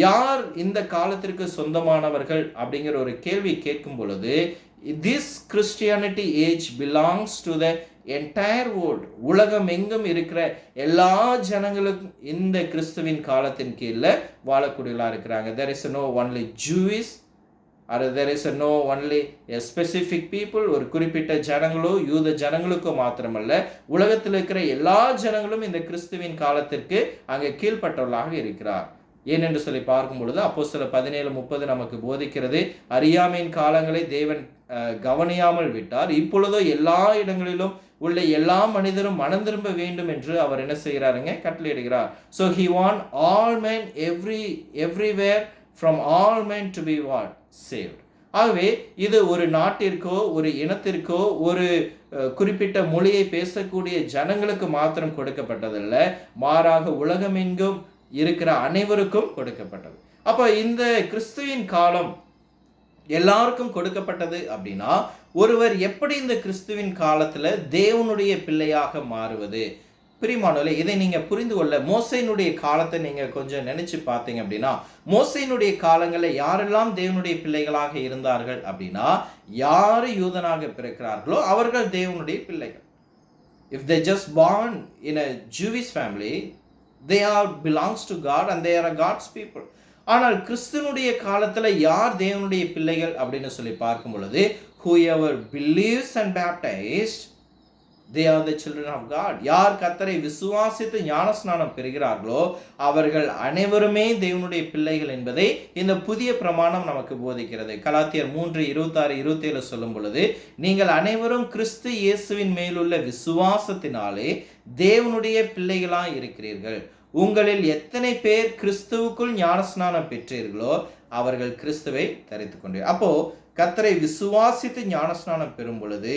S1: யார் இந்த காலத்திற்கு சொந்தமானவர்கள் அப்படிங்கிற ஒரு கேள்வி கேட்கும் பொழுது, this Christianity age belongs to the entire world. உலகம் எங்கும் இருக்கிற எல்லா ஜனங்களுக்கும் இந்த கிறிஸ்துவின் காலத்தின் கீழே வாழக்கூடியவர்களா இருக்கிறாங்க. there is no only Jewish or there is no only a specific people. ஒரு குறிப்பிட்ட ஜனங்களோ யூத ஜனங்களுக்கோ மாத்திரமல்ல, உலகத்தில் இருக்கிற எல்லா ஜனங்களும் இந்த கிறிஸ்துவின் காலத்திற்கு அங்கே கீழ்ப்பட்டவர்களாக இருக்கிறார். ஏனென்று சொல்லி பார்க்கும் பொழுது அப்போஸ்தலர் 17:30 நமக்கு போதிக்கிறது, அறியாமையின் காலங்களை தேவன் கவனியாமல் விட்டார், இப்பொழுதோ எல்லா இடங்களிலும் உள்ள எல்லா மனிதரும் மனம் திரும்ப வேண்டும் என்று அவர் என்ன செய்கிறாருங்க, கட்டளையிடுகிறார். so he want all men everywhere from all men to be what saved. ஆகவே இது ஒரு நாட்டிற்கோ ஒரு இனத்திற்கோ ஒரு குறிப்பிட்ட மொழியை பேசக்கூடிய ஜனங்களுக்கு மாத்திரம் கொடுக்கப்பட்டதல்ல, மாறாக உலகமெங்கும் இருக்கிற அனைவருக்கும் கொடுக்கப்பட்டது. அப்ப இந்த கிறிஸ்துவின் காலம் எல்லாருக்கும் கொடுக்கப்பட்டது அப்படின்னா, ஒருவர் எப்படி இந்த கிறிஸ்துவின் காலத்துல தேவனுடைய பிள்ளையாக மாறுவது? பிரியமானவர்களே, இதை நீங்க புரிந்து கொள்ள மோசேயினுடைய காலத்தை நீங்க கொஞ்சம் நினைச்சு பார்த்தீங்க அப்படின்னா, மோசேயினுடைய காலங்களில் யாரெல்லாம் தேவனுடைய பிள்ளைகளாக இருந்தார்கள் அப்படின்னா, யாரு யூதனாக பிறக்கிறார்களோ அவர்கள் தேவனுடைய பிள்ளைகள். if they just born in a Jewish family, they are belongs to God and they are God's people. ஆனால் கிறிஸ்துவனுடைய காலத்துல யார் தேவனுடைய பிள்ளைகள் அப்படின்னு சொல்லி பார்க்கும் பொழுது, whoever believes and baptized, they are the children of God. யார் கர்த்தரை விசுவாசித்து ஞானஸ்நானம் பெறுகிறார்களோ அவர்கள் அனைவருமே தேவனுடைய பிள்ளைகள் என்பதை இந்த புதிய பிரமாணம் நமக்கு போதிக்கிறது. கலாத்தியர் 3:26-27 சொல்லும் பொழுது, நீங்கள் அனைவரும் கிறிஸ்து இயேசுவின் மேலுள்ள விசுவாசத்தினாலே தேவனுடைய பிள்ளைகளாய் இருக்கிறீர்கள். உங்களில் எத்தனை பேர் கிறிஸ்துவுக்குள் ஞானஸ்நானம் பெற்றீர்களோ அவர்கள் கிறிஸ்துவை தரித்துக் கொண்டீர்கள். அப்போ கர்த்தரை விசுவாசித்து ஞானஸ்நானம் பெறும் பொழுது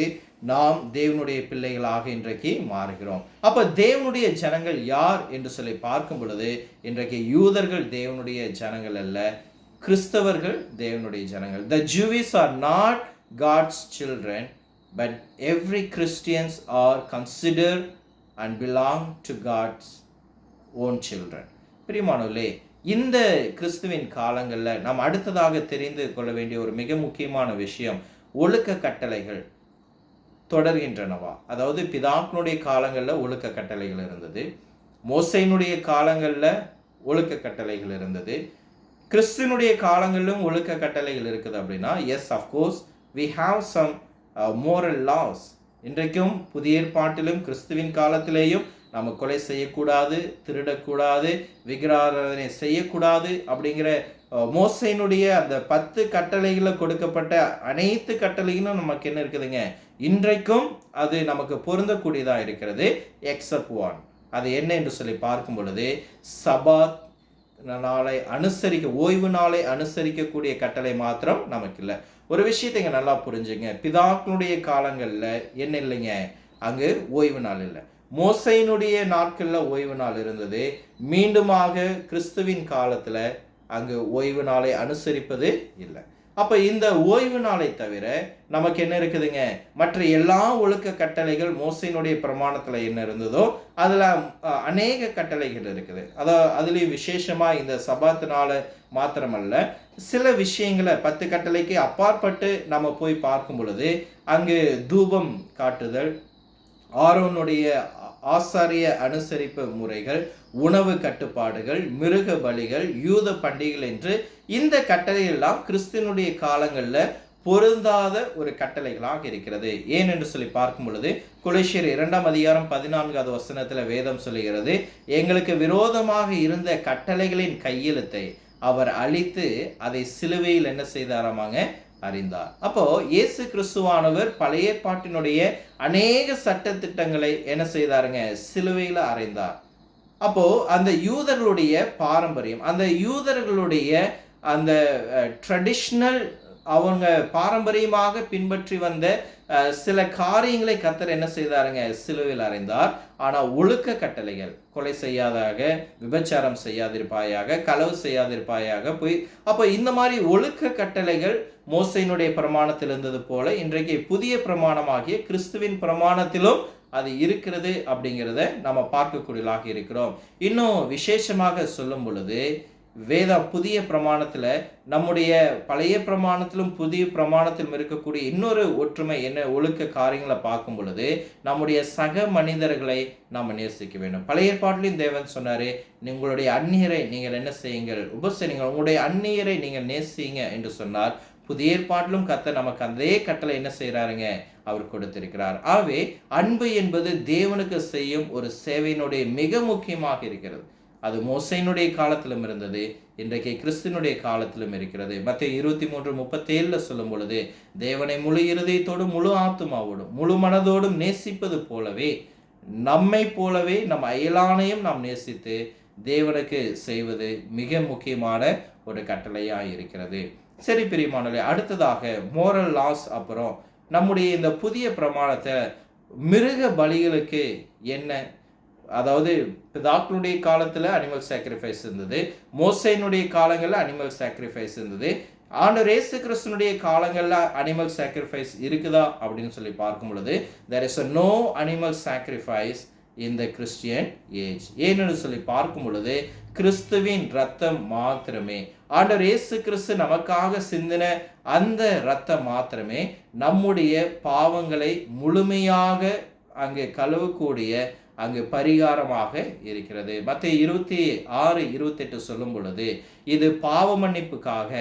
S1: நாம் தேவனுடைய பிள்ளைகளாக இன்றைக்கு மாறுகிறோம். அப்ப தேவனுடைய ஜனங்கள் யார் என்று சொல்லி பார்க்கும் பொழுது, இன்றைக்கு யூதர்கள் தேவனுடைய ஜனங்கள் அல்ல, கிறிஸ்தவர்கள் தேவனுடைய ஜனங்கள். The Jews are not God's children, but every Christians are considered and belong to God's own children. பிரியமானவர்களே, இந்த கிறிஸ்துவின் காலங்களில் நாம் அடுத்ததாக தெரிந்து கொள்ள வேண்டிய ஒரு மிக முக்கியமான விஷயம், ஒழுக்க கட்டளைகள் தொடர்கின்றனவா? அதாவது பிதாக்களுடைய காலங்களில் ஒழுக்க கட்டளைகள் இருந்தது, மோசேயினுடைய காலங்களில் ஒழுக்க கட்டளைகள் இருந்தது, கிறிஸ்துவனுடைய காலங்களிலும் ஒழுக்க கட்டளைகள் இருக்குது அப்படின்னா, yes of course we have some moral laws. இன்றைக்கும் புதிய ஏற்பாட்டிலும் கிறிஸ்துவின் காலத்திலேயும் நம்ம கொலை செய்யக்கூடாது, திருடக்கூடாது, விக்கிராராதனை செய்யக்கூடாது அப்படிங்கிற மோசேயினுடைய அந்த 10 கட்டளைகளில் கொடுக்கப்பட்ட அனைத்து கட்டளைகளும் நமக்கு என்ன இருக்குதுங்க, இன்றைக்கும் அது நமக்கு பொருந்தக்கூடியதாக இருக்கிறது. Accept one. அது என்ன என்று சொல்லி பார்க்கும் பொழுது, சபாத் நாளை ஓய்வு நாளை அனுசரிக்கக்கூடிய கட்டளை மாத்திரம் நமக்கு இல்லை. ஒரு விஷயத்தை இங்கே நல்லா புரிஞ்சுங்க, பிதாக்களுடைய காலங்களில் என்ன இல்லைங்க, அங்கு ஓய்வு நாள் இல்லை. மோசேயினுடைய நாட்களில் ஓய்வு நாள் இருந்தது, மீண்டுமாக கிறிஸ்துவின் காலத்தில் அங்கு ஓய்வு நாளை அனுசரிப்பது இல்லை. அப்போ இந்த ஓய்வு நாளை தவிர நமக்கு என்ன இருக்குதுங்க, மற்ற எல்லா ஒழுக்க கட்டளைகள் மோசேயினுடைய பிரமாணத்தில் என்ன இருந்ததோ அதில் அநேக கட்டளைகள் இருக்குது. அதுலேயும் விசேஷமாக இந்த சபாத்து நாளை மாத்திரமல்ல, சில விஷயங்களை 10 கட்டளைக்கு அப்பாற்பட்டு நம்ம போய் பார்க்கும் பொழுது அங்கு தூபம் காட்டுதல், ஆரோனுடைய ஆசாரிய அனுசரிப்பு முறைகள், உணவு கட்டுப்பாடுகள், மிருக பலிகள், யூத பண்டிகைகள் என்று இந்த கட்டளையெல்லாம் கிறிஸ்துவனுடைய காலங்களில் பொருந்தாத ஒரு கட்டளைகளாக இருக்கிறது. ஏன் என்று சொல்லி பார்க்கும் பொழுது, கொலோசியர் 2ஆம் அதிகாரம் 14வது வசனத்தில் வேதம் சொல்லுகிறது, எங்களுக்கு விரோதமாக இருந்த கட்டளைகளின் கையெழுத்தை அவர் அழித்து அதை சிலுவையில் என்ன செய்தாராமாங்க, அறிந்தார். அப்போ இயேசு கிறிஸ்துவானவர் பழைய ஏற்பாட்டினுடைய அநேக சட்ட திட்டங்களை என்ன செய்தாருங்க, சிலுவையில் அறைந்தார். அப்போ அந்த யூதர்களுடைய பாரம்பரியம், அந்த யூதர்களுடைய அந்த ட்ரெடிஷ்னல், அவங்க பாரம்பரியமாக பின்பற்றி வந்த சில காரியங்களை கர்த்தர் என்ன செய்தாருங்க, சிலுவையில் அறைந்தார். ஆனால் ஒழுக்க கட்டளைகள், கொலை செய்யாதாக, விபச்சாரம் செய்யாதிருப்பாயாக, களவு செய்யாதிருப்பாயாக, போய் அப்போ இந்த மாதிரி ஒழுக்க கட்டளைகள் மோசையினுடைய பிரமாணத்தில் இருந்தது போல இன்றைக்கு புதிய பிரமாணமாகிய கிறிஸ்துவின் பிரமாணத்திலும் அது இருக்கிறது அப்படிங்கிறத நம்ம பார்க்கக்கூடியதாக இருக்கிறோம். இன்னும் விசேஷமாக சொல்லும் பொழுது புதிய பிரமாணத்தில் நம்முடைய பழைய பிரமாணத்திலும் புதிய பிரமாணத்திலும் இருக்கக்கூடிய இன்னொரு ஒற்றுமை என்ன, ஒழுக்க காரியங்களை பார்க்கும் பொழுது நம்முடைய சக மனிதர்களை நாம் நேசிக்க வேண்டும். பழைய ஏற்பாட்டிலும் தேவன் சொன்னார், உங்களுடைய அந்நியரை நீங்கள் என்ன செய்யுங்கள், உபசரிங்கள், உங்களுடைய அந்நியரை நீங்கள் நேசிங்க என்று சொன்னார். புதிய ஏற்பாட்டிலும் கர்த்தர் நமக்கு அதே கட்டளை என்ன செய்கிறாருங்க, அவர் கொடுத்திருக்கிறார். ஆகவே அன்பு என்பது தேவனுக்கு செய்யும் ஒரு சேவையினுடைய மிக முக்கியமாக இருக்கிறது. அது மோசையினுடைய காலத்திலும் இருந்தது, இன்றைக்கு கிறிஸ்துவனுடைய காலத்திலும் இருக்கிறது. மத்தேயு 23:37 சொல்லும் பொழுது, தேவனை முழு இருதயத்தோடும் முழு ஆத்துமாவோடும் முழு மனதோடும் நேசிப்பது போலவே நம்மை போலவே நம் அயலானையும் நாம் நேசித்து தேவனுக்கு செய்வது மிக முக்கியமான ஒரு கட்டளையாக இருக்கிறது. சரி பிரியமானவர்களே, அடுத்ததாக மோரல் லாஸ். அப்புறம் நம்முடைய இந்த புதிய பிரமாணத்தை மிருக பலிகளுக்கு என்ன, அதாவது பிதாக்களுடைய காலத்தில் அனிமல் சாக்ரிஃபைஸ் இருந்தது, மோசையினுடைய காலங்களில் அனிமல் சாக்ரிஃபைஸ் இருந்தது, ஆண்டவர் இயேசு கிறிஸ்துனுடைய காலங்களில் அனிமல் சாக்ரிஃபைஸ் இருக்குதா அப்படின்னு சொல்லி பார்க்கும் பொழுது there is no animal sacrifice in the Christian age. ஏன்னு சொல்லி பார்க்கும் பொழுது கிறிஸ்துவின் ரத்தம் மாத்திரமே, ஆண்டவர் இயேசு கிறிஸ்து நமக்காக சிந்தின அந்த ரத்தம் மாத்திரமே நம்முடைய பாவங்களை முழுமையாக அங்கே கழுவக்கூடிய அங்கு பரிகாரமாக இருக்கிறது. மத்தேயு 26:28 சொல்லும் பொழுது, இது பாவ மன்னிப்புக்காக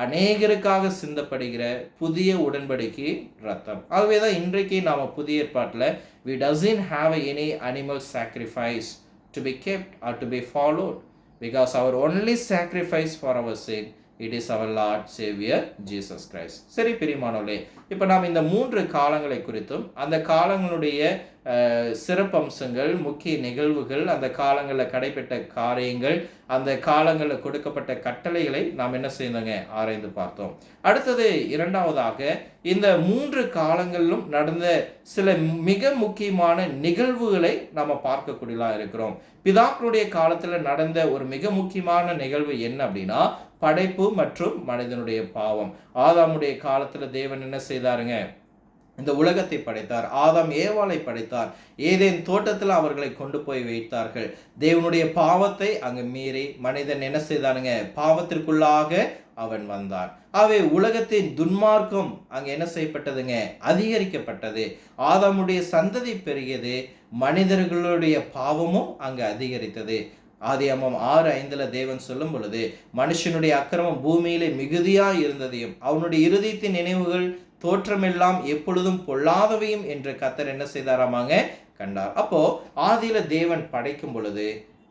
S1: அநேகருக்காக சிந்தப்படுகிற புதிய உடன்படிக்கை ரத்தம். ஆகவேதான் இன்றைக்கு நாம புதிய ஏற்பாட்டில் we doesn't have any animal sacrifice to be kept or to be followed, because our only sacrifice for our sin, it is our Lord Savior Jesus Christ. சரி பிரியமானவர்களே, இப்போ நாம் இந்த 3 காலங்களை குறித்தும் அந்த காலங்களுடைய சிறப்பம்சங்கள், முக்கிய நிகழ்வுகள், அந்த காலங்களில் கடைபெற்ற காரியங்கள், அந்த காலங்களில் கொடுக்கப்பட்ட கட்டளைகளை நாம் என்ன செய்தோங்க, ஆராய்ந்து பார்த்தோம். அடுத்தது இரண்டாவதாக இந்த 3 காலங்களிலும் நடந்த சில மிக முக்கியமான நிகழ்வுகளை நாம் பார்க்கக்கூடியதாக இருக்கிறோம். பிதாக்களுடைய காலத்தில் நடந்த ஒரு மிக முக்கியமான நிகழ்வு என்ன அப்படின்னா, படைப்பு மற்றும் மனிதனுடைய பாவம். ஆதாமுடைய காலத்தில் தேவன் என்ன செய்தாருங்க, இந்த உலகத்தை படைத்தார். ஆதாம் ஏவாளை படைத்தார். ஏதேன் தோட்டத்தில் அவர்களை கொண்டு போய் வைத்தார்கள். தேவனுடைய பாவத்தை அங்கு மீறி மனிதன் என்ன செய்தானுங்க, பாவத்திற்குள்ளாக அவன் வந்தான். ஆகவே உலகத்தின் துன்மார்க்கம் அங்கு என்ன செய்யப்பட்டதுங்க, அதிகரிக்கப்பட்டது. ஆதாமுடைய சந்ததி பெருகியது, மனிதர்களுடைய பாவமும் அங்கு அதிகரித்தது. ஆதியாகமம் 6:5 தேவன் சொல்லும் பொழுது, மனுஷனுடைய அக்கிரமம் பூமியிலே மிகுதியா இருந்ததையும் அவனுடைய இருதயத்தின் நினைவுகள் தோற்றமெல்லாம் எப்பொழுதும் பொல்லாதவையும் என்று கர்த்தர் என்ன செய்தாராமாங்க, கண்டார். அப்போ ஆதியில தேவன் படைக்கும் பொழுது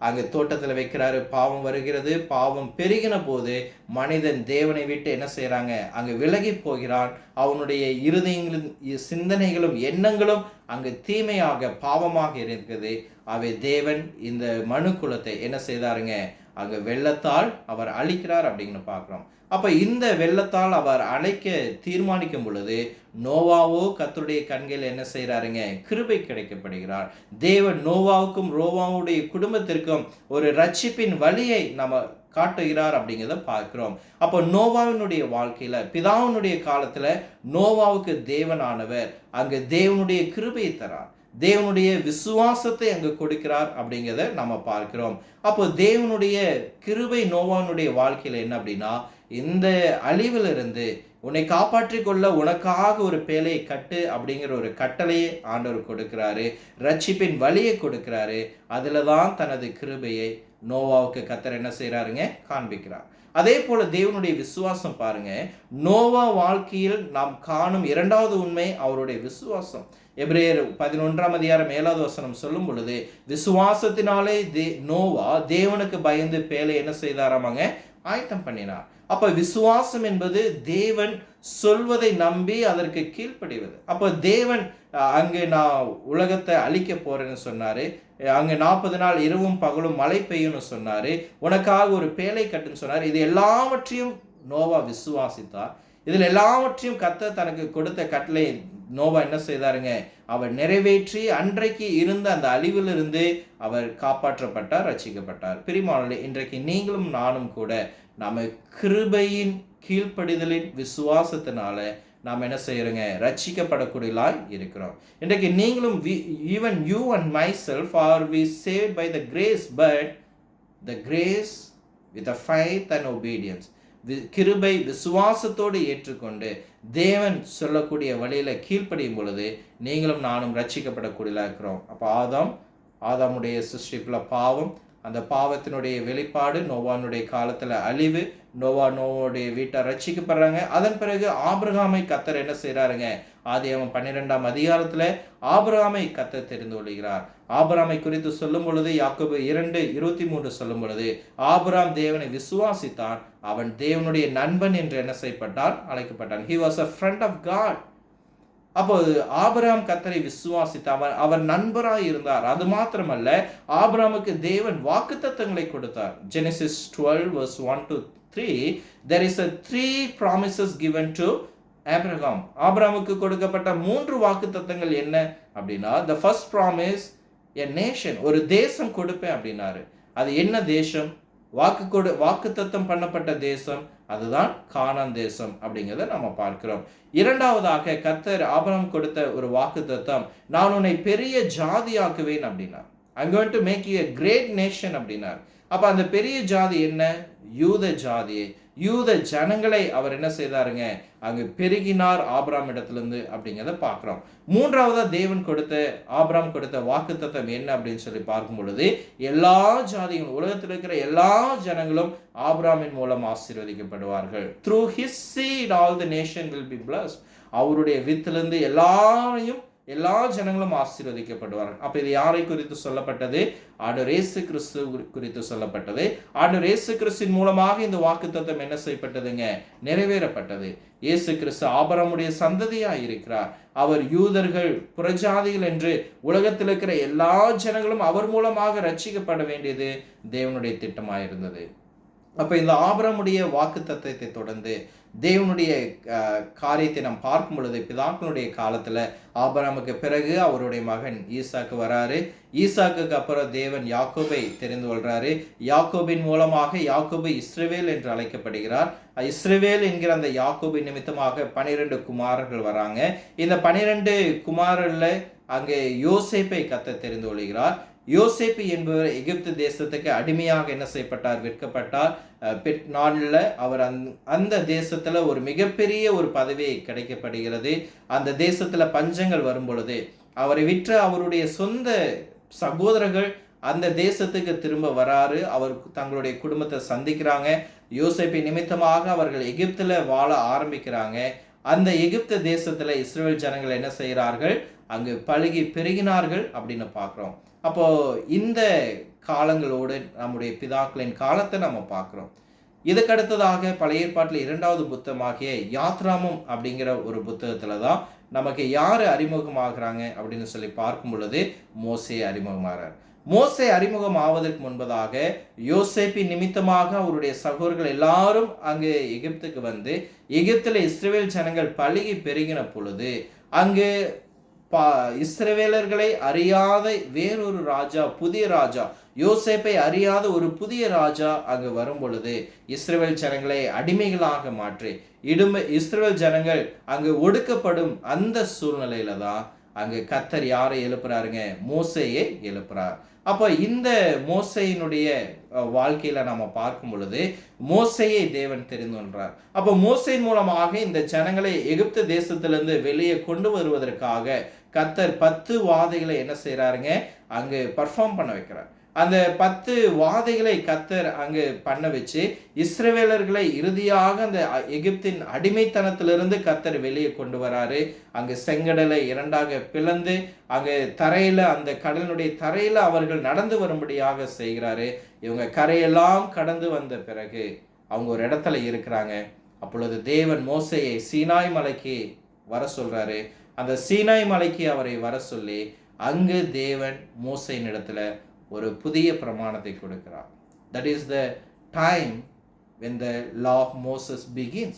S1: அங்கு தோட்டத்தில் வைக்கிறாரு, பாவம் வருகிறது. பாவம் பெருகின போது மனிதன் தேவனை விட்டு என்ன செய்யறாங்க, அங்கு விலகி போகிறான். அவனுடைய இருதயங்களும் சிந்தனைகளும் எண்ணங்களும் அங்கு தீமையாக பாவமாக இருக்குது. அவை தேவன் இந்த மனு குலத்தை என்ன செய்தாருங்க, அங்கு வெள்ளத்தால் அவர் அழிக்கிறார் அப்படின்னு பார்க்கிறோம். அப்ப இந்த வெள்ளத்தால் அவர் அழைக்க தீர்மானிக்கும் பொழுது நோவாவோ கர்த்தருடைய கண்களில் என்ன செய்யறாருங்க, கிருபை கிடைக்கப்படுகிறார். தேவன் நோவாவுக்கும் ரோவாவுடைய குடும்பத்திற்கும் ஒரு ரட்சிப்பின் வழியை நம்ம காட்டுகிறார் அப்படிங்கிறத பார்க்கிறோம். அப்போ நோவாவினுடைய வாழ்க்கையில, பிதாவினுடைய காலத்துல நோவாவுக்கு தேவனானவர் அங்கு தேவனுடைய கிருபையை தரார், தேவனுடைய விசுவாசத்தை அங்கு கொடுக்கிறார் அப்படிங்கிறத நம்ம பார்க்கிறோம். அப்போ தேவனுடைய கிருபை நோவாவினுடைய வாழ்க்கையில என்ன அப்படின்னா, இந்த அழிவிலிருந்து உன்னை காப்பாற்றி கொள்ள உனக்காக ஒரு பேழையை கட்டு அப்படிங்கிற ஒரு கட்டளையை ஆண்டவர் கொடுக்கிறாரு, ரட்சிப்பின் வழியை கொடுக்கிறாரு. அதுல தான் தனது கிருபையை நோவாவுக்கு கர்த்தர் என்ன செய்யறாருங்க, காண்பிக்கிறார். அதே போல தேவனுடைய விசுவாசம் பாருங்க, நோவா வாழ்க்கையில் நாம் காணும் இரண்டாவது உண்மை அவருடைய விசுவாசம். எபிரேயர் 11:7 சொல்லும் பொழுது, விசுவாசத்தினாலே நோவா தேவனுக்கு பயந்து பேழை என்ன செய்தாராமாங்க, ஆயத்தம் பண்ணினார். அப்ப விசுவாசம் என்பது தேவன் சொல்வதை நம்பி அதற்கு கீழ்ப்படிவது. அப்போ தேவன் அங்கு நான் உலகத்தை அழிக்க போறேன்னு சொன்னாரு. அங்க 40 நாள் இரவும் பகலும் மழை பெய்யும்னு சொன்னாரு. உனக்காக ஒரு பேழை கட்டுன்னு சொன்னாரு. இது எல்லாவற்றையும் நோவா விசுவாசித்தார். இதில் எல்லாவற்றையும் கர்த்தர் தனக்கு கொடுத்த கட்டளை நோவா என்ன செய்தாருங்க, அவர் நிறைவேற்றி அன்றைக்கு இருந்த அந்த அழிவிலிருந்து அவர் காப்பாற்றப்பட்டார், ரட்சிக்கப்பட்டார். பிரியமானவர்களே, இன்றைக்கு நீங்களும் நானும் கூட நம்ம கிருபையின் கீழ்ப்படிதலின் விசுவாசத்தினால நாம் என்ன செய்யறோங்க, ரட்சிக்கப்படக்கூடியலாய் இருக்கிறோம். இன்றைக்கு நீங்களும் even you and myself are we saved by the grace, but the grace with a faith and obedience. கிருபை விசுவாசத்தோடு ஏற்றுக்கொண்டு தேவன் சொல்லக்கூடிய வழியில கீழ்ப்படியும் பொழுது நீங்களும் நானும் ரட்சிக்கப்படக்கூடியதாக இருக்கிறோம். அப்போ ஆதாமுடைய சிருஷ்டிப்புல பாவம், அந்த பாவத்தினுடைய வெளிப்பாடு, நோவானுடைய காலத்துல அழிவு, நோவாவுடைய வீட்டார் ரட்சிக்கப்படுறாங்க. அதன் பிறகு ஆபிரகாமை கர்த்தர் என்ன செய்யறாருங்க, ஆதியாகமம் 12ஆம் அதிகாரத்துல ஆபிரகாமை கர்த்தர் தெரிந்து கொள்கிறார். ஆபிரகாமை குறித்து சொல்லும் பொழுது யாக்கோபு 2:23 சொல்லும் பொழுது, ஆபிரகாம் தேவனை விசுவாசித்தான், அவன் தேவனுடைய நண்பன் என்று என்ன செய்யப்பட்டான், அழைக்கப்பட்டான். He was a friend of God. அப்போது ஆபிரகாம் கர்த்தரை விசுவாசித்த அவர் நண்பராய் இருந்தார். அது மாத்திரமல்ல, ஆபிரகாமுக்கு தேவன் வாக்குத்தத்தங்களை கொடுத்தார். Genesis 12:1-3 there is a 3 promises given to Abraham. ஆபிரகாமுக்கு கொடுக்கப்பட்ட 3 வாக்குத்தத்தங்கள் என்ன அப்படின்னா, the first promise a nation, ஒரு தேசம் கொடுப்பேன் அப்படின்னாரு. அது என்ன தேசம்? வாக்குத்தத்தம் பண்ணப்பட்ட தேசம், அதுதான் கானான் தேசம் அப்படிங்கிறத நம்ம பார்க்கிறோம். இரண்டாவதாக கர்த்தர் ஆபிரகாம் கொடுத்த ஒரு வாக்குத்தத்தம், நான் உன்னை பெரிய ஜாதியாக்குவேன் அப்படின்னார். I'm going to make you a great nation அப்படின்னார். அப்ப அந்த பெரிய ஜாதி என்ன? யூத ஜாதியை, யூத ஜனங்களை அவர் என்ன செய்தாருங்க, அங்கு பெருகினார் ஆபிரகாம் இடத்திலிருந்து அப்படிங்கிறத பார்க்கிறோம். மூன்றாவதா தேவன் ஆபிரகாம் கொடுத்த வாக்குத்தத்தம் என்ன அப்படின்னு சொல்லி பார்க்கும் பொழுது, எல்லா ஜாதிகளும், உலகத்தில் இருக்கிற எல்லா ஜனங்களும் ஆபிரகாமின் மூலம் ஆசீர்வதிக்கப்படுவார்கள். Through his seed all the nation will be blessed. அவருடைய வித்திலிருந்து எல்லா ஜனங்களும் ஆசீர்வதிக்கப்படுவார்கள். அப்ப இது யாரை குறித்து சொல்லப்பட்டது? ஆண்டவர் இயேசு கிறிஸ்து குறித்து சொல்லப்பட்டது. ஆண்டவர் இயேசு கிறிஸ்துவின் மூலமாக இந்த வாக்குத்தத்தம் என்ன செய்யப்பட்டதுங்க, நிறைவேறப்பட்டது. இயேசு கிறிஸ்து ஆபிரகாமுடைய சந்ததியாய் இருக்கிறார். அவர் யூதர்கள், புறஜாதிகள் என்று உலகத்தில் இருக்கிற எல்லா ஜனங்களும் அவர் மூலமாக ரட்சிக்கப்பட வேண்டியது தேவனுடைய திட்டமாயிருந்தது. அப்ப இந்த ஆபிரகாமுடைய வாக்குத்தத்தத்தை தொடர்ந்து தேவனுடைய காரியத்தை நாம் பார்க்கும் பொழுது, பிதாக்களுடைய காலத்துல ஆபிரகாமுக்கு பிறகு அவருடைய மகன் ஈசாக்கு வராரு. ஈசாக்குக்கு அப்புறம் தேவன் யாக்கோபை தெரிந்து கொள்றாரு. யாக்கோபின் மூலமாக யாக்கோபு இஸ்ரவேல் என்று அழைக்கப்படுகிறார். இஸ்ரவேல் என்கிற அந்த யாக்கோபு நிமித்தமாக 12 குமாரர்கள் வராங்க. இந்த 12 குமாரர்ல அங்கே யோசேப்பை கர்த்தர் தெரிந்து கொள்கிறார். யோசேப்பு என்பவர் எகிப்து தேசத்துக்கு அடிமையாக என்ன செய்யப்பட்டார், விற்கப்பட்டார். நாளில் அவர் அந்த தேசத்துல ஒரு மிகப்பெரிய ஒரு பதவி கிடைக்கப்படுகிறது. அந்த தேசத்துல பஞ்சங்கள் வரும் பொழுது அவரை விற்ற அவருடைய சொந்த சகோதரர்கள் அந்த தேசத்துக்கு திரும்ப வராரு. அவர் தங்களுடைய குடும்பத்தை சந்திக்கிறாங்க. யோசேப்பை நிமித்தமாக அவர்கள் எகிப்துல வாழ ஆரம்பிக்கிறாங்க. அந்த எகிப்து தேசத்துல இஸ்ரவேல் ஜனங்கள் என்ன செய்கிறார்கள், அங்கு பழுகி பெருகினார்கள் அப்படின்னு பார்க்கிறோம். அப்போ இந்த காலங்களோடு நம்முடைய பிதாக்களின் காலத்தை நம்ம பார்க்கிறோம். இதுக்கு அடுத்ததாக பழைய ஏற்பாட்டில் 2வது புத்தகமாகிய யாத்ராமம் அப்படிங்கிற ஒரு புத்தகத்துல தான் நமக்கு யாரு அறிமுகமாகறாங்க அப்படின்னு சொல்லி பார்க்கும் பொழுது மோசே அறிமுகமாகிறார். மோசே அறிமுகம் ஆவதற்கு முன்பதாக யோசேப்பின் நிமித்தமாக அவருடைய சகோதரர்கள் எல்லாரும் அங்கு எகிப்துக்கு வந்து எகிப்துல இஸ்ரவேல் ஜனங்கள் பழுகி பெருகின பொழுது அங்கு இஸ்ரவேலர்களை அறியாத வேறொரு ராஜா, புதிய ராஜா, யோசேப்பை அறியாத ஒரு புதிய ராஜா அங்கு வரும் பொழுது இஸ்ரவேல் ஜனங்களை அடிமைகளாக மாற்றி இஸ்ரவேல் ஜனங்கள் அங்கு ஒடுக்கப்படும் அந்த சூழ்நிலையில தான் அங்கு கர்த்தர் யாரை எழுப்புறாருங்க, மோசேயை எழுப்புறார். அப்போ இந்த மோசையினுடைய வாழ்க்கையில நம்ம பார்க்கும் பொழுது மோசையை தேவன் தெரிந்து கொள்றார். அப்போ மோசையின் மூலமாக இந்த ஜனங்களை எகிப்து தேசத்திலிருந்து வெளியே கொண்டு வருவதற்காக கர்த்தர் 10 வாதைகளை என்ன செய்யறாருங்க, அங்கு பர்ஃபார்ம் பண்ண வைக்கிறார். அந்த 10 வாதைகளை கர்த்தர் அங்கு பண்ண வச்சு இஸ்ரவேலர்களை இறுதியாக அந்த எகிப்தின் அடிமைத்தனத்திலிருந்து கர்த்தர் வெளியே கொண்டு வராரு. அங்கு செங்கடலை 2ஆக பிளந்து அங்கு தரையில, அந்த கடலினுடைய தரையில அவர்கள் நடந்து வரும்படியாக செய்கிறாரு. இவங்க கரையெல்லாம் கடந்து வந்த பிறகு அவங்க ஒரு இடத்துல இருக்கிறாங்க. அப்பொழுது தேவன் மோசேயை சீனாய் மலைக்கு வர சொல்றாரு. அந்த சீனாய் மலைக்கு அவரை வர சொல்லி அங்கு தேவன் மோசேயின் இடத்துல ஒரு புதிய பிரமாணத்தை கொடுக்கிறார். That is the time when the law of Moses begins.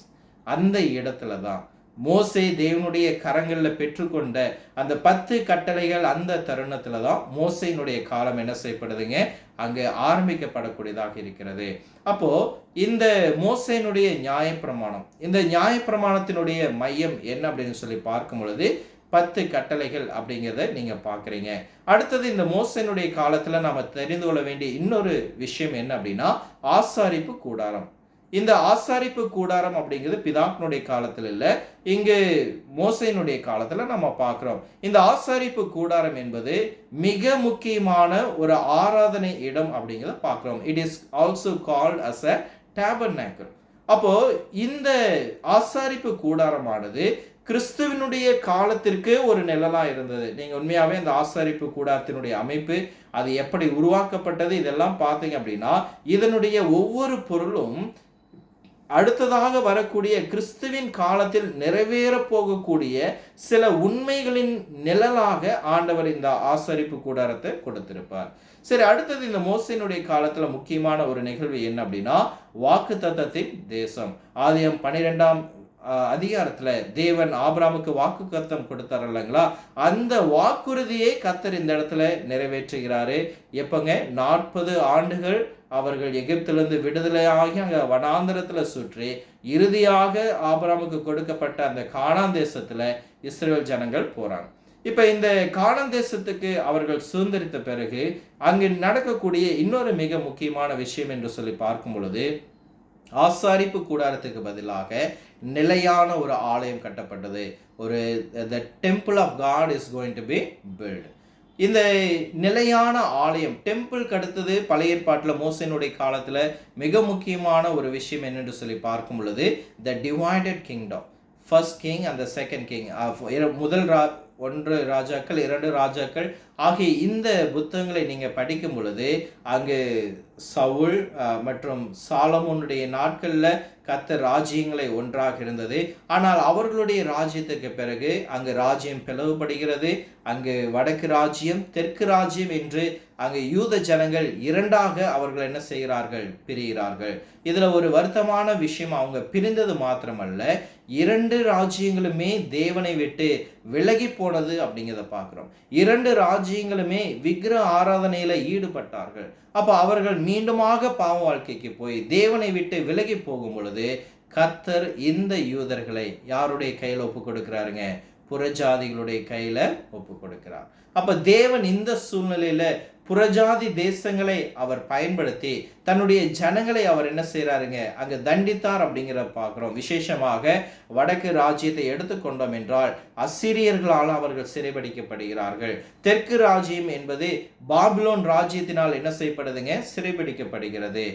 S1: அந்த இடத்துல தான் மோசே தேவனுடைய கரங்களில் பெற்றுக்கொண்ட அந்த 10 கட்டளைகள், அந்த தருணத்துல தான் மோசையினுடைய காலம் என்ன செய்யப்படுதுங்க, அங்கே ஆரம்பிக்கப்படக்கூடியதாக இருக்கிறது. அப்போ இந்த மோசையினுடைய நியாயப்பிரமாணம், இந்த நியாயப்பிரமாணத்தினுடைய மையம் என்ன அப்படின்னு சொல்லி பார்க்கும் பொழுது 10 கட்டளைகள் அப்படிங்கிறத நீங்க பார்க்குறீங்க. அடுத்தது இந்த மோசேனுடைய காலத்துல நாம தெரிந்து கொள்ள வேண்டிய இன்னொரு விஷயம் என்ன அப்படின்னா ஆசாரிப்பு கூடாரம். இந்த ஆசாரிப்பு கூடாரம் அப்படிங்கிறது பிதாக்களுடைய காலத்துல இல்லை, இங்கு மோசேனுடைய காலத்துல நம்ம பார்க்கிறோம். இந்த ஆசாரிப்பு கூடாரம் என்பது மிக முக்கியமான ஒரு ஆராதனை இடம் அப்படிங்கிறத பார்க்கிறோம். It is also called as a tabernacle. அப்போ இந்த ஆசாரிப்பு கூடாரமானது கிறிஸ்துவனுடைய காலத்திற்கு ஒரு நிழலா இருந்தது. நீங்க உண்மையாவே அந்த ஆசாரிப்பு கூடாரத்தினுடைய அமைப்பு, அது எப்படி உருவாக்கப்பட்டது, இதெல்லாம் பார்த்தீங்க அப்படின்னா இதனுடைய ஒவ்வொரு பொருளும் அடுத்ததாக வரக்கூடிய கிறிஸ்துவின் காலத்தில் நிறைவேற போகக்கூடிய சில உண்மைகளின் நிழலாக ஆண்டவர் இந்த ஆசரிப்பு கூடாரத்தை கொடுத்திருப்பார். சரி, அடுத்தது இந்த மோசேனுடைய காலத்துல முக்கியமான ஒரு நிகழ்வு என்ன அப்படின்னா வாக்குத்தத்தத்தின் தேசம். ஆதியாகமம் 12ஆம் அதிகாரத்துல தேவன் ஆபிரகாமுக்கு வாக்குத்தத்தம் கொடுத்தார் இல்லைங்களா, அந்த வாக்குறுதியை கர்த்தர் இந்த இடத்துல நிறைவேற்றுகிறாரு. எப்பங்க 40 ஆண்டுகள் அவர்கள் எகிப்திலிருந்து விடுதலையாகி அங்க வனாந்தரத்துல சுற்றி இறுதியாக ஆபிரகாமுக்கு கொடுக்கப்பட்ட அந்த கானான் தேசத்துல இஸ்ரவேல் ஜனங்கள் போறாங்க. இப்ப இந்த கானான் தேசத்துக்கு அவர்கள் சுதந்திரித்த பிறகு அங்கு நடக்கக்கூடிய இன்னொரு மிக முக்கியமான விஷயம் என்று சொல்லி பார்க்கும் பொழுது ஆசாரிப்பு கூடாரத்துக்கு பதிலாக நிலையான ஒரு ஆலயம் கட்டப்பட்டது. ஒரு the temple of God is going to be built. இந்த நிலையான ஆலயம், டெம்பிள் அடுத்தது பழைய ஏற்பாட்டில் மோசேனுடைய காலத்தில் மிக முக்கியமான ஒரு விஷயம் என்னென்று சொல்லி பார்க்கும் பொழுது the divided kingdom, first king and the second king, முதல் 1 ராஜாக்கள் 2 ராஜாக்கள் ஆகிய இந்த புத்தகங்களை நீங்கள் படிக்கும் பொழுது அங்கு சவுல் மற்றும் சாலமோனுடைய நாட்களில் கர்த்தர் ராஜ்யங்களை ஒன்றாக இருந்தது. ஆனால் அவர்களுடைய ராஜ்யத்துக்கு பிறகு அங்கு ராஜ்யம் பிளவுபடுகிறது. அங்கு வடக்கு ராஜ்யம் தெற்கு ராஜ்யம் என்று அங்கு யூத ஜனங்கள் 2ஆக அவர்கள் என்ன செய்கிறார்கள், பிரிகிறார்கள். இதுல ஒரு வருத்தமான விஷயம், அவங்க பிரிந்தது மாத்திரமல்ல 2 ராஜ்யங்களுமே தேவனை விட்டு விலகி போனது அப்படிங்கிறத பார்க்கிறோம். 2 ராஜ்யங்களுமே விக்கிரக ஆராதனையில ஈடுபட்டார்கள். அப்ப அவர்கள் மீண்டுமாக பாவ வாழ்க்கைக்கு போய் தேவனை விட்டு விலகி போகும் பொழுது கர்த்தர் இந்த யூதர்களை யாருடைய கையில ஒப்பு கொடுக்கிறாருங்க, புறஜாதிகளுடைய கையில ஒப்பு கொடுக்கிறார். அப்ப தேவன் இந்த சூழ்நிலையில புறஜாதி தேசங்களை அவர் பயன்படுத்தி தன்னுடைய ஜனங்களை அவர் என்ன செய்யறாருங்க, அங்க தண்டித்தார் அப்படிங்கிற பார்க்கிறோம். விசேஷமாக வடக்கு ராஜ்யத்தை எடுத்துக்கொண்டோம் என்றால் அசிரியர்களால் அவர்கள் சிறைபிடிக்கப்படுகிறார்கள். தெற்கு ராஜ்யம் என்பது பாபிலோன் ராஜ்யத்தினால் என்ன செய்யப்படுதுங்க, சிறைபிடிக்கப்படுகிறது.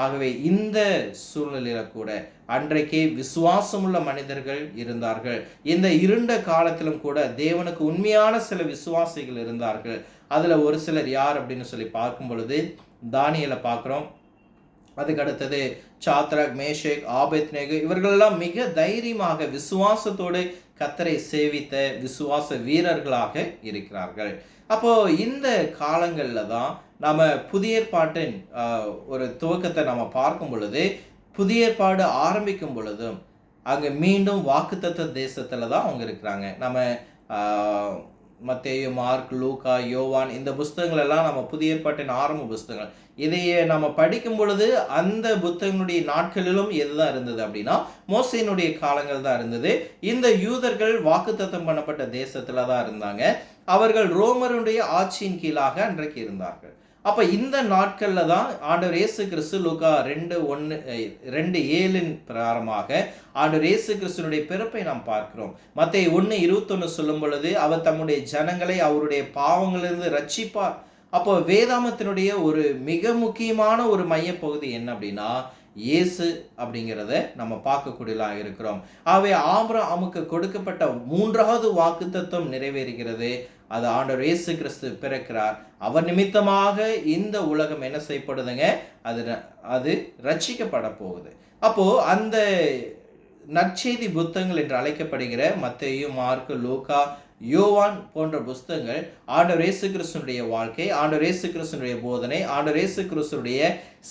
S1: ஆகவே இந்த சூழ்நிலையில கூட அன்றைக்கே விசுவாசமுள்ள மனிதர்கள் இருந்தார்கள். இந்த இருண்ட காலத்திலும் கூட தேவனுக்கு உண்மையான சில விசுவாசிகள் இருந்தார்கள். அதுல ஒரு சிலர் யார் அப்படின்னு சொல்லி பார்க்கும் பொழுது தானியேலை பார்க்கிறோம். அதுக்கு அடுத்தது சாத்ராக், மேஷேக், ஆபேத்நேகோ, இவர்களெல்லாம் மிக தைரியமாக விசுவாசத்தோடு கர்த்தரை சேவித்த விசுவாச வீரர்களாக இருக்கிறார்கள். அப்போ இந்த காலங்கள்ல தான் நம்ம புதிய ஏற்பாட்டின் ஒரு துவக்கத்தை நம்ம பார்க்கும் பொழுது, புதிய ஏற்பாடு ஆரம்பிக்கும் பொழுதும் அங்க மீண்டும் வாக்குத்தத்த தேசத்துல தான் அவங்க இருக்கிறாங்க. நம்ம மத்தேயு, மார்க், லூக்கா, யோவான், இந்த புஸ்தகங்கள் எல்லாம் நம்ம புதிய ஏற்பாட்டின் ஆரம்ப புஸ்தகங்கள். இதையே நம்ம படிக்கும் பொழுது அந்த புத்தகங்களுடைய நாட்களிலும் எதுதான் இருந்தது அப்படின்னா மோசேனுடைய காலங்கள் தான் இருந்தது. இந்த யூதர்கள் வாக்குத்தத்தம் பண்ணப்பட்ட தேசத்துல தான் இருந்தாங்க. அவர்கள் ரோமருடைய ஆட்சியின் கீழாக அன்றைக்கு இருந்தார்கள். அப்ப இந்த நாட்கள்ல தான் ஆண்டவர் இயேசு கிறிஸ்து லூக்கா 2:7 பிரகாரமாக ஆண்டவர் இயேசு கிறிஸ்துனுடைய பிறப்பை நாம் பார்க்கிறோம். மத்தேயு 1:21 சொல்லும் பொழுது அவர் தம்முடைய ஜனங்களை அவருடைய பாவங்களிலிருந்து ரட்சிப்பார். அப்போ வேதாமத்தினுடைய ஒரு மிக முக்கியமான ஒரு மையப்பகுதி என்ன அப்படின்னா இயேசு அப்படிங்கிறத நம்ம பார்க்கக்கூடியதாக இருக்கிறோம். ஆகவே ஆபிரகாமுக்கு கொடுக்கப்பட்ட 3வது வாக்குத்தத்தம் நிறைவேறுகிறது. அது ஆண்டவர் இயேசு கிறிஸ்து பிறக்கிறார். அவர் நிமித்தமாக இந்த உலகம் என்ன செய்யப்படுதுங்க, அது ரட்சிக்கப்பட போகுது. அப்போ அந்த நற்செய்தி புத்தகங்கள் என்று அழைக்கப்படுகிற மத்தேயு, மார்க்கு, லூக்கா, யோவான் போன்ற புஸ்தகங்கள் ஆண்டவர் இயேசு கிறிஸ்துனுடைய வாழ்க்கை, ஆண்டவர் இயேசு கிறிஸ்துனுடைய போதனை, ஆண்டவர் இயேசு கிறிஸ்துனுடைய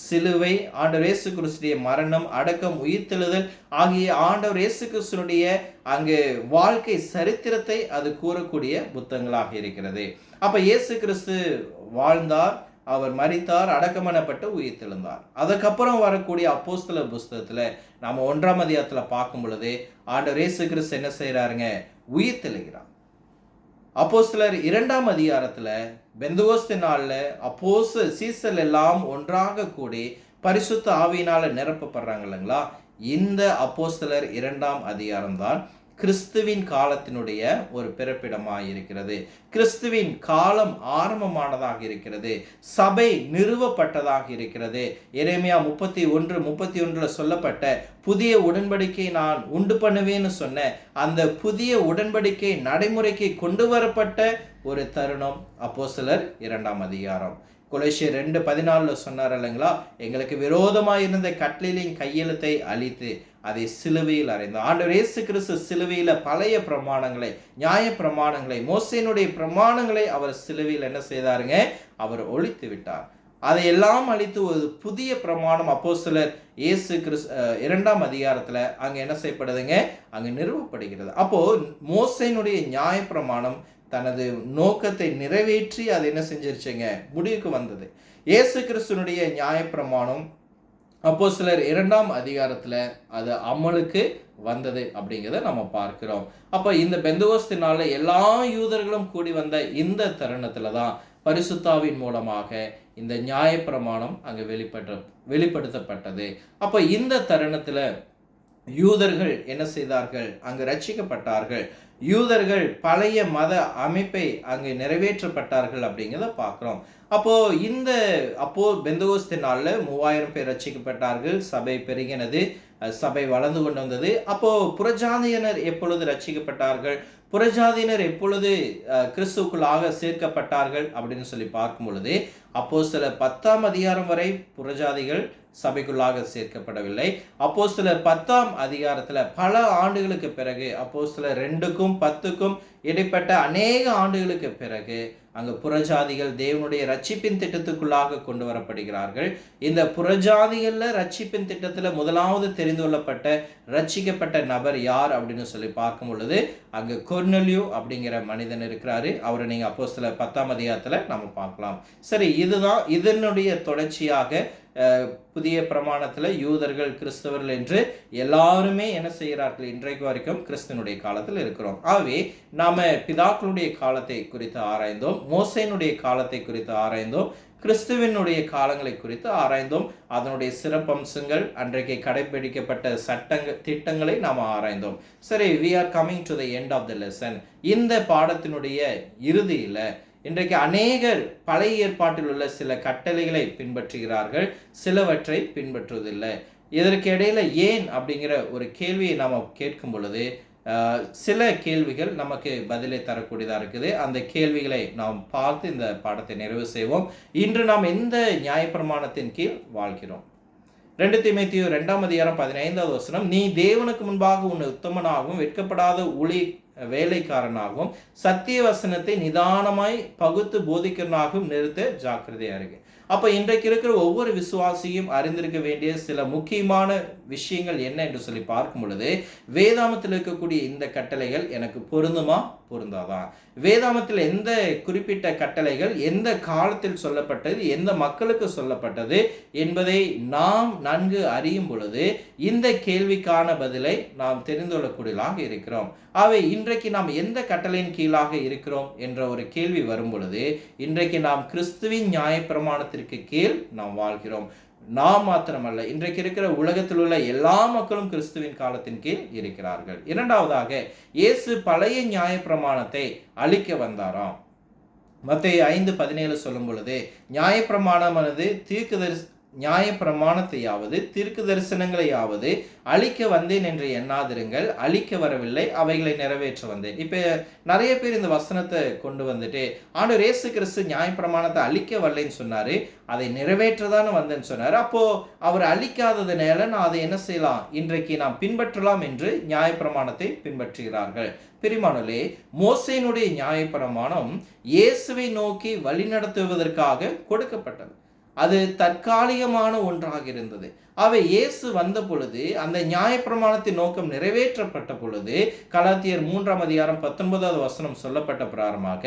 S1: சிலுவை, ஆண்டவர் இயேசு கிறிஸ்துடைய மரணம், அடக்கம், உயிர்த்தெழுதல் ஆகிய ஆண்டவர் இயேசு கிறிஸ்துனுடைய அங்கு வாழ்க்கை சரித்திரத்தை அது கூறக்கூடிய புத்தகங்களாக இருக்கிறது. அப்ப இயேசு கிறிஸ்து வாழ்ந்தார், அவர் மரித்தார், அடக்கமனப்பட்டு உயிர்த்தெழுந்தார். அதுக்கப்புறம் வரக்கூடிய அப்போஸ்தலர் புஸ்தகத்துல நாம 1ஆம் அதிகாரத்துல பார்க்கும் பொழுது ஆண்டவர் இயேசு கிறிஸ்து என்ன செய்யறாருங்க? உயிர்த்தெழுகிறார். அப்போஸ்தலர் 2ஆம் அதிகாரத்துல பெந்தகோஸ்து நாள்ல சீசல் எல்லாம் ஒன்றாக கூடி பரிசுத்த ஆவியினால நிரப்பப்படுறாங்க இல்லைங்களா? இந்த அப்போஸ்தலர் 2ஆம் அதிகாரம் தான் கிறிஸ்துவின் காலத்தினுடைய ஒரு பிறப்பிடமாக இருக்கிறது. கிறிஸ்துவின் காலம் ஆரம்பமானதாக இருக்கிறது. சபை நிறுவப்பட்டதாக இருக்கிறது. எரேமியா 31:31 சொல்லப்பட்ட புதிய உடன்படிக்கை நான் உண்டு பண்ணுவேன்னு சொன்ன அந்த புதிய உடன்படிக்கை நடைமுறைக்கு கொண்டு வரப்பட்ட ஒரு தருணம் அப்போஸ்தலர் 2ஆம் அதிகாரம். கொலோசியர் 2:14 சொன்னார் இல்லைங்களா? எங்களுக்கு விரோதமாக இருந்த கட்டளையின் கையெழுத்தை அழித்து அதை சிலுவையில் அறைந்தார். ஆண்டவர் இயேசு கிறிஸ்து சிலுவையில பழைய பிரமாணங்களை, நியாய பிரமாணங்களை, மோசேயினுடைய பிரமாணங்களை அவர் சிலுவையில் என்ன செய்தாருங்க? அவர் ஒழித்து விட்டார். அதையெல்லாம் அழித்து ஒரு புதிய பிரமாணம் அப்போஸ்தலர் இயேசு கிறிஸ்து 2ஆம் அதிகாரத்துல அங்க என்ன செய்யப்படுதுங்க? அங்க நிறுவப்படுகிறது. அப்போ மோசேயினுடைய நியாய பிரமாணம் தனது நோக்கத்தை நிறைவேற்றி அது என்ன செஞ்சிருச்சுங்க? முடிவுக்கு வந்தது. இயேசு கிறிஸ்துனுடைய நியாயப்பிரமாணம் அப்போஸ்தலர் 2ஆம் அதிகாரத்துல அது அமலுக்கு வந்தது அப்படிங்கிறத நம்ம பார்க்கிறோம். அப்ப இந்த பெந்தகோஸ்து நாள்ல எல்லா யூதர்களும் கூடி வந்த இந்த தருணத்துல தான் பரிசுத்தாவின் மூலமாக இந்த நியாயப்பிரமாணம் அங்க வெளிப்படுத்தப்பட்டது. அப்ப இந்த தருணத்துல யூதர்கள் என்ன செய்தார்கள்? அங்கு ரட்சிக்கப்பட்டார்கள். யூதர்கள் பழைய மத அமைப்பை அங்கு நிறைவேற்றப்பட்டார்கள் அப்படிங்கிறத பார்க்கிறோம். அப்போ பெந்தகோஸ்து நாள்ல 3000 பேர் ரட்சிக்கப்பட்டார்கள். சபை பெருகினது, சபை வளர்ந்து கொண்டு வந்தது. அப்போ புறஜாதியினர் எப்பொழுது ரட்சிக்கப்பட்டார்கள்? புறஜாதியினர் எப்பொழுது கிறிஸ்துக்குள்ளாக சேர்க்கப்பட்டார்கள் அப்படின்னு சொல்லி பார்க்கும் பொழுது அப்போஸ்தலர் 10ஆம் அதிகாரம் வரை புறஜாதிகள் சபைக்குள்ளாக சேர்க்கப்படவில்லை. அப்போஸ்தலர் 10ஆம் அதிகாரத்துல பல ஆண்டுகளுக்கு பிறகு, அப்போஸ்தலர் 2க்கும் 10க்கும் இடைப்பட்ட அநேக ஆண்டுகளுக்கு பிறகு அங்கு புறஜாதிகள் தேவனுடைய ரட்சிப்பின் திட்டத்துக்குள்ளாக கொண்டு வரப்படுகிறார்கள். இந்த புறஜாதிகள்ல ரட்சிப்பின் திட்டத்துல முதலாவது தெரிந்து கொள்ளப்பட்ட ரட்சிக்கப்பட்ட நபர் யார் அப்படின்னு சொல்லி பார்க்கும் பொழுது அங்கு கொர்நேலியு அப்படிங்கிற மனிதன் இருக்கிறாரு. அவரை நீங்க அப்போஸ்தலர் 10ஆம் அதிகாரத்துல நம்ம பார்க்கலாம். சரி, இதுதான் இதனுடைய தொடர்ச்சியாக புதிய பிரமாணத்துல யூதர்கள், கிறிஸ்தவர்கள் என்று எல்லாருமே என்ன செய்கிறார்கள்? இன்றைக்கு வரைக்கும் கிறிஸ்தனுடைய காலத்தில் இருக்கிறோம். ஆகவே நாம பிதாக்களுடைய காலத்தை குறித்து ஆராய்ந்தோம், மோசேயினுடைய காலத்தை குறித்து ஆராய்ந்தோம், கிறிஸ்துவினுடைய காலங்களை குறித்து ஆராய்ந்தோம். அதனுடைய சிறப்பம்சங்கள், அன்றைக்கு கடைபிடிக்கப்பட்ட திட்டங்களை நாம் ஆராய்ந்தோம். சரி, we are coming to the end of the lesson. இந்த பாடத்தினுடைய இறுதியில இன்றைக்கு அநேகர் பழைய ஏற்பாட்டில் உள்ள சில கட்டளைகளை பின்பற்றுகிறார்கள், சிலவற்றை பின்பற்றுவதில்லை. இதற்கு இடையில ஏன் அப்படிங்கிற ஒரு கேள்வியை நாம் கேட்கும் பொழுது சில கேள்விகள் நமக்கு பதிலை தரக்கூடியதாக இருக்குது. அந்த கேள்விகளை நாம் பார்த்து இந்த பாடத்தை நிறைவு செய்வோம். இன்று நாம் எந்த நியாயப்பிரமாணத்தின் கீழ் வாழ்கிறோம்? 2 தீமோத்தேயு 2ஆம் அதிகாரம் 15வது வசனம், நீ தேவனுக்கு முன்பாக உன்னை உத்தமனாகவும் வெட்கப்படாத வேலைக்காரனாகவும் சத்திய வசனத்தை நிதானமாய் பகுத்து போதிக்கிறனாகவும் நிறுத்த ஜாக்கிரதையா இருக்கு. அப்ப இன்றைக்கு இருக்கிற ஒவ்வொரு விசுவாசியும் அறிந்திருக்க வேண்டிய சில முக்கியமான விஷயங்கள் என்ன என்று சொல்லி பார்க்கும் பொழுது, வேதாமத்தில் இருக்கக்கூடிய இந்த கட்டளைகள் எனக்கு பொருந்துமா பொருந்தாதான்? வேதாமத்தில் எந்த குறிப்பிட்ட கட்டளைகள் எந்த காலத்தில் சொல்லப்பட்டது, எந்த மக்களுக்கு சொல்லப்பட்டது என்பதை நாம் நன்கு அறியும் பொழுது இந்த கேள்விக்கான பதிலை நாம் தெரிந்து கொள்ளக்கூடியதாக இருக்கிறோம். ஆகவே இன்றைக்கு நாம் எந்த கட்டளையின் கீழாக இருக்கிறோம் என்ற ஒரு கேள்வி வரும் பொழுது இன்றைக்கு நாம் கிறிஸ்துவின் நியாயப்பிரமாணத்திற்கு கீழ் நாம் வாழ்கிறோம். நாம் மாத்திரமல்ல, இன்றைக்கு இருக்கிற உலகத்தில் உள்ள எல்லா மக்களும் கிறிஸ்துவின் காலத்தின் கீழ் இருக்கிறார்கள். இரண்டாவதாக, இயேசு பழைய நியாயப்பிரமாணத்தை அழிக்க வந்தாராம். மத்தேயு 5:17 சொல்லும் பொழுது நியாயப்பிரமாணமானது நியாய பிரமாணத்தையாவது தீர்க்க தரிசனங்களையாவது அழிக்க வந்தேன் என்று எண்ணாதிருங்கள், அழிக்க வரவில்லை, அவைகளை நிறைவேற்ற வந்தேன். இப்ப நிறைய பேர் இந்த வசனத்தை கொண்டு வந்துட்டு ஆண்டவர் இயேசு கிறிஸ்து நியாய பிரமாணத்தை அழிக்க வரலைன்னு சொன்னாரு, அதை நிறைவேற்றதானே வந்தேன்னு சொன்னாரு. அப்போ அவர் அழிக்காததுனால நான் அதை என்ன செய்யலாம், இன்றைக்கு நாம் பின்பற்றலாம் என்று நியாய பிரமாணத்தை பின்பற்றுகிறார்கள். பிரிமானலே, மோசேயினுடைய நியாய பிரமாணம் இயேசுவை நோக்கி வழிநடத்துவதற்காக கொடுக்கப்பட்டது. அது தற்காலிகமான ஒன்றாக இருந்தது. அவை இயேசு வந்த பொழுது அந்த நியாயப்பிரமாணத்தின் நோக்கம் நிறைவேற்றப்பட்ட பொழுது கலாத்தியர் 3:19 சொல்லப்பட்ட பிரகாரமாக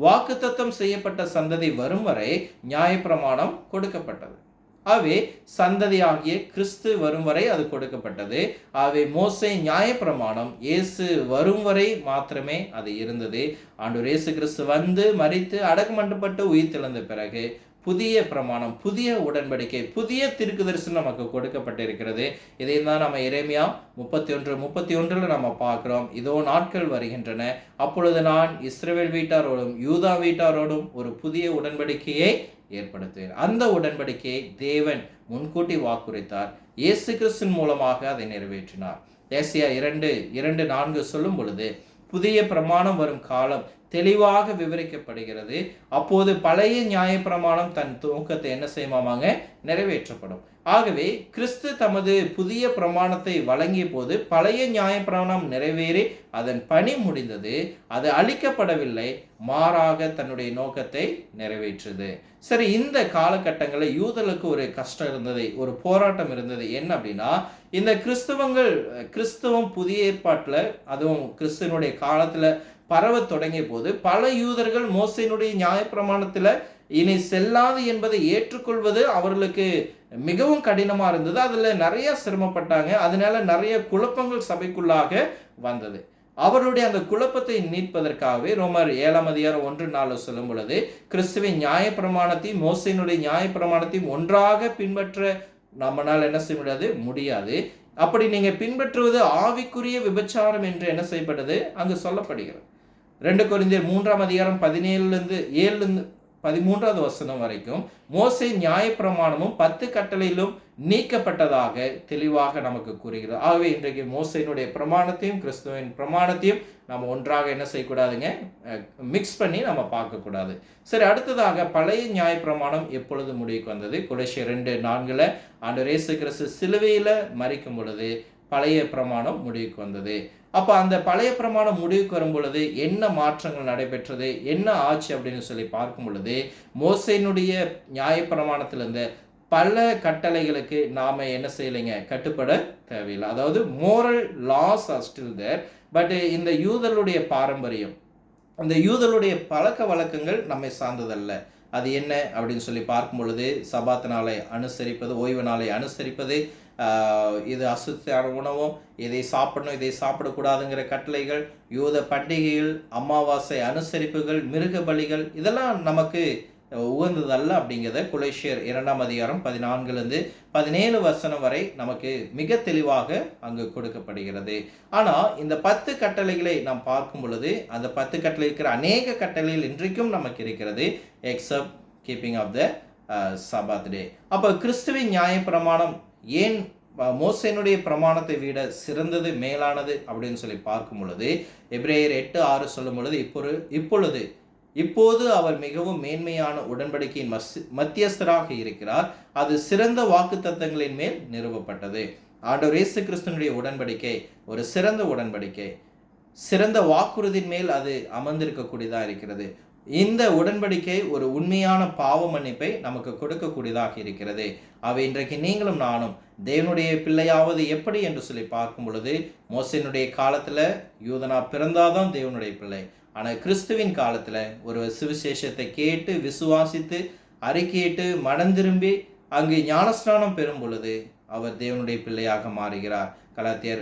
S1: வாக்குத்தத்தம் செய்யப்பட்ட சந்ததி வரும் வரை நியாயப்பிரமாணம் கொடுக்கப்பட்டது. ஆகவே சந்ததியாகிய கிறிஸ்து வரும் வரை அது கொடுக்கப்பட்டது. ஆகவே மோசே நியாயப்பிரமாணம் இயேசு வரும் வரை மாத்திரமே அது இருந்தது. ஆண்டவர் இயேசு கிறிஸ்து வந்து மரித்து அடக்கமண்டப்பட்டு உயிர்த்தெழுந்த பிறகு புதிய பிரமாணம், புதிய உடன்படிக்கை, புதிய தீர்க்கதரிசனம் நமக்கு கொடுக்கப்பட்டிருக்கிறது. இதை தான் நம்ம எரேமியா 31:31 நம்ம பார்க்கிறோம். இதோ நாட்கள் வருகின்றன, அப்பொழுது நான் இஸ்ரவேல் வீட்டாரோடும் யூதா வீட்டாரோடும் ஒரு புதிய உடன்படிக்கையை ஏற்படுத்துவேன். அந்த உடன்படிக்கையை தேவன் முன்கூட்டி வாக்குரைத்தார். இயேசு கிறிஸ்துவின் மூலமாக அதை நிறைவேற்றினார். ஏசாயா 2:4 சொல்லும் பொழுது புதிய பிரமாணம் வரும் காலம் தெளிவாக விவரிக்கப்படுகிறது. அப்போது பழைய நியாய பிரமாணம் தன் துவக்கத்தை என்ன செய்யுமாங்க, நிறைவேற்றப்படும். ஆகவே கிறிஸ்து தமது புதிய பிரமாணத்தை வழங்கிய போது பழைய நியாய பிரமாணம் நிறைவேறி அதன் பணி முடிந்தது. அது அழிக்கப்படவில்லை, மாறாக தன்னுடைய நோக்கத்தை நிறைவேற்றுது. சரி, இந்த காலகட்டங்களில் யூதர்களுக்கு ஒரு கஷ்டம் இருந்தது, ஒரு போராட்டம் இருந்தது. என்ன அப்படின்னா, இந்த கிறிஸ்தவம் புதிய ஏற்பாட்டில், அதுவும் கிறிஸ்துவனுடைய காலத்தில் பரவ தொடங்கிய போது பல யூதர்கள் மோசேயினுடைய நியாயப்பிரமாணத்தில் இனி செல்லாது என்பதை ஏற்றுக்கொள்வது அவர்களுக்கு மிகவும் கடினமாக இருந்தது. அதில் நிறைய சிரமப்பட்டாங்க. அதனால நிறைய குழப்பங்கள் சபைக்குள்ளாக வந்தது. அவருடைய அந்த குழப்பத்தை நீட்பதற்காகவே ரோமர் 7:1-4 சொல்லும் பொழுது கிறிஸ்துவின் நியாயப்பிரமாணத்தையும் மோசேயினுடைய நியாயப்பிரமாணத்தையும் ஒன்றாக பின்பற்ற நம்மளால் என்ன செய்ய முடியாது. அப்படி நீங்க பின்பற்றுவது ஆவிக்குரிய விபச்சாரம் என்று என்ன செய்யப்பட்டது அங்கு சொல்லப்படுகிறது. 2 கொரிந்தியர் 3:7-13 வரைக்கும் மோசே நியாயப்பிரமாணமும் 10 கட்டளையிலும் நீக்கப்பட்டதாக தெளிவாக நமக்கு கூறுகிறது. ஆகவே இன்றைக்கு மோசேயினுடைய பிரமாணத்தையும் கிறிஸ்துவின் பிரமாணத்தையும் நம்ம ஒன்றாக என்ன செய்யக்கூடாதுங்க, மிக்ஸ் பண்ணி நம்ம பார்க்கக்கூடாது. சரி, அடுத்ததாக பழைய நியாயப்பிரமாணம் எப்பொழுது முடிவுக்கு வந்தது? கொலோசியர் 2:4 ஆண்டவர் இயேசு கிறிஸ்து சிலுவையில் மரிக்கும் பொழுது பழைய பிரமாணம் முடிவுக்கு வந்தது. அப்போ அந்த பழைய பிரமாணம் முடிவுக்கு வரும் பொழுது என்ன மாற்றங்கள் நடைபெற்றது, என்ன ஆச்சு அப்படின்னு சொல்லி பார்க்கும் பொழுது மோசேயினுடைய நியாயப்பிரமாணத்திலிருந்து பல கட்டளைகளுக்கு நாம என்ன செய்யலைங்க, கட்டுப்பட தேவையில்லை. அதாவது moral laws are still there, but இந்த யூதர்களுடைய பாரம்பரியம், அந்த யூதர்களுடைய பழக்க வழக்கங்கள் நம்மை சார்ந்ததல்ல. அது என்ன அப்படின்னு சொல்லி பார்க்கும் பொழுது சபாத் நாளை அனுசரிப்பது, ஓய்வு நாளை அனுசரிப்பது, இது அசுத்தமான உணவும், இதை சாப்பிடணும் இதை சாப்பிடக்கூடாதுங்கிற கட்டளைகள், யூத பண்டிகைகள், அமாவாசை அனுசரிப்புகள், மிருக பலிகள், இதெல்லாம் நமக்கு உகந்ததல்ல அப்படிங்கிறத கொலோசியர் 2:14-17 வரை நமக்கு மிக தெளிவாக அங்கு கொடுக்கப்படுகிறது. ஆனால் இந்த 10 கட்டளைகளை நாம் பார்க்கும் பொழுது அந்த 10 கட்டளை இருக்கிற அநேக கட்டளைகள் இன்றைக்கும் நமக்கு இருக்கிறது, accept keeping of the Shabad டே. அப்போ கிறிஸ்துவின் நியாயப்பிரமாணம் ஏன் மோசேயினுடைய பிரமாணத்தை விட சிறந்தது, மேலானது அப்படின்னு சொல்லி பார்க்கும் பொழுது எபிரேயர் 8:6 சொல்லும் பொழுது இப்போது அவர் மிகவும் மேன்மையான உடன்படிக்கையின் மத்தியஸ்தராக இருக்கிறார், அது சிறந்த வாக்குத்தத்தங்களின் மேல் நிறுவப்பட்டது. ஆண்டவர் இயேசு கிறிஸ்துவினுடைய உடன்படிக்கை ஒரு சிறந்த உடன்படிக்கை, சிறந்த வாக்குறுதியின் மேல் அது அமர்ந்திருக்கக்கூடியதாக இருக்கிறது. இந்த உடன்படிக்கை ஒரு உண்மையான பாவ மன்னிப்பை நமக்கு கொடுக்கக்கூடியதாக இருக்கிறது. அவை இன்றைக்கு நீங்களும் நானும் தேவனுடைய பிள்ளையாவது எப்படி என்று சொல்லி பார்க்கும் பொழுது மோசேயினுடைய காலத்தில் யூதனா பிறந்தாதான் தேவனுடைய பிள்ளை. ஆனால் கிறிஸ்துவின் காலத்தில் ஒரு சுவிசேஷத்தை கேட்டு விசுவாசித்து அறிக்கையிட்டு மனம் திரும்பி அங்கு ஞானஸ்நானம் பெறும் பொழுது அவர் தேவனுடைய பிள்ளையாக மாறுகிறார். கலாத்தியர்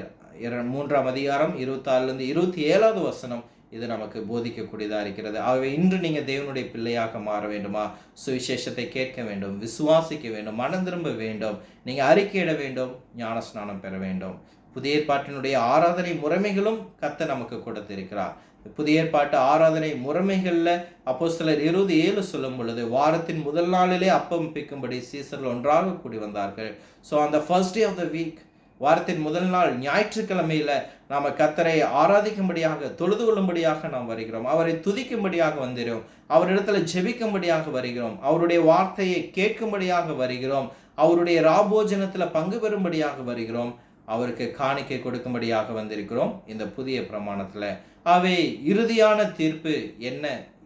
S1: 3:26-27 இது நமக்கு போதிக்கக்கூடியதாக இருக்கிறது. ஆகவே இன்று நீங்கள் தேவனுடைய பிள்ளையாக மாற வேண்டுமா? சுவிசேஷத்தை கேட்க வேண்டும், விசுவாசிக்க வேண்டும், மனம் திரும்ப வேண்டும், நீங்கள் அறிக்கையிட வேண்டும், ஞானஸ்நானம் பெற வேண்டும். புதிய ஏற்பாட்டினுடைய ஆராதனை முறைமைகளும் கர்த்தர் நமக்கு கொடுத்திருக்கிறார். புதிய ஏற்பாட்டு ஆராதனை முறைமைகளில் அப்போஸ்தலர் 20:7 சொல்லும் பொழுது, வாரத்தின் முதல் நாளிலே அப்பம் பிக்கும்படி சீசர்கள் ஒன்றாக கூடி வந்தார்கள். ஸோ அந்த first day of the week, வாரத்தின் முதல் நாள் ஞாயிற்றுக்கிழமையில நாம் கர்த்தரை ஆராதிக்கும்படியாக, தொழுது கொள்ளும்படியாக நாம் வருகிறோம். அவரை துதிக்கும்படியாக வந்துகிறோம். அவரிடத்துல ஜெபிக்கும்படியாக வருகிறோம். அவருடைய வார்த்தையை கேட்கும்படியாக வருகிறோம். அவருடைய ராபோஜனத்தில் பங்கு பெறும்படியாக வருகிறோம். அவருக்கு காணிக்கை கொடுக்கும்படியாக வந்திருக்கிறோம் இந்த புதிய பிரமாணத்தில். அவை இறுதியான தீர்ப்பு என்ன,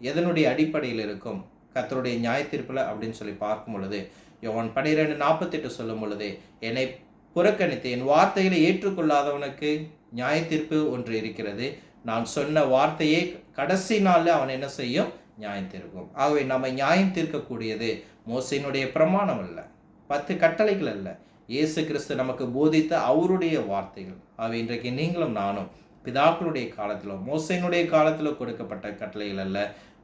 S1: எதனுடைய அடிப்படையில் இருக்கும் கர்த்தருடைய நியாய தீர்ப்பில் அப்படின்னு சொல்லி பார்க்கும் பொழுது, யோவான் 12:48 சொல்லும் பொழுது, என்னை புறக்கணித்து என் வார்த்தைகளை ஏற்றுக்கொள்ளாதவனுக்கு நியாய தீர்ப்பு ஒன்று இருக்கிறது. நான் சொன்ன வார்த்தையை கடைசி நாளில் அவன் என்ன செய்யும், நியாயம் தீர்க்கும். ஆகவே நம்ம நியாயம் தீர்க்கக்கூடியது மோசையினுடைய பிரமாணம் அல்ல, 10 கட்டளைகள் அல்ல, இயேசு கிறிஸ்து நமக்கு போதித்த அவருடைய வார்த்தைகள். அவை இன்றைக்கு நீங்களும் நானும் பிதாக்களுடைய காலத்திலோ மோசையினுடைய காலத்திலோ கொடுக்கப்பட்ட கட்டளைகள் அல்ல,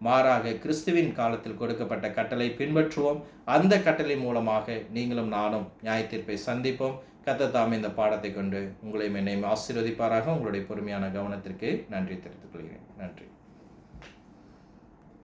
S1: மாறாக கிறிஸ்துவின் காலத்தில் கொடுக்கப்பட்ட கட்டளை பின்பற்றுவோம். அந்த கட்டளை மூலமாக நீங்களும் நானும் நியாய தீர்ப்பை சந்திப்போம். கர்த்தர் தாமே இந்த பாடத்தை கொண்டு உங்களையும் என்னையும் ஆசீர்வதிப்பாராக. உங்களுடைய பொறுமையான கவனத்திற்கு நன்றி தெரிவித்துக் கொள்கிறேன். நன்றி.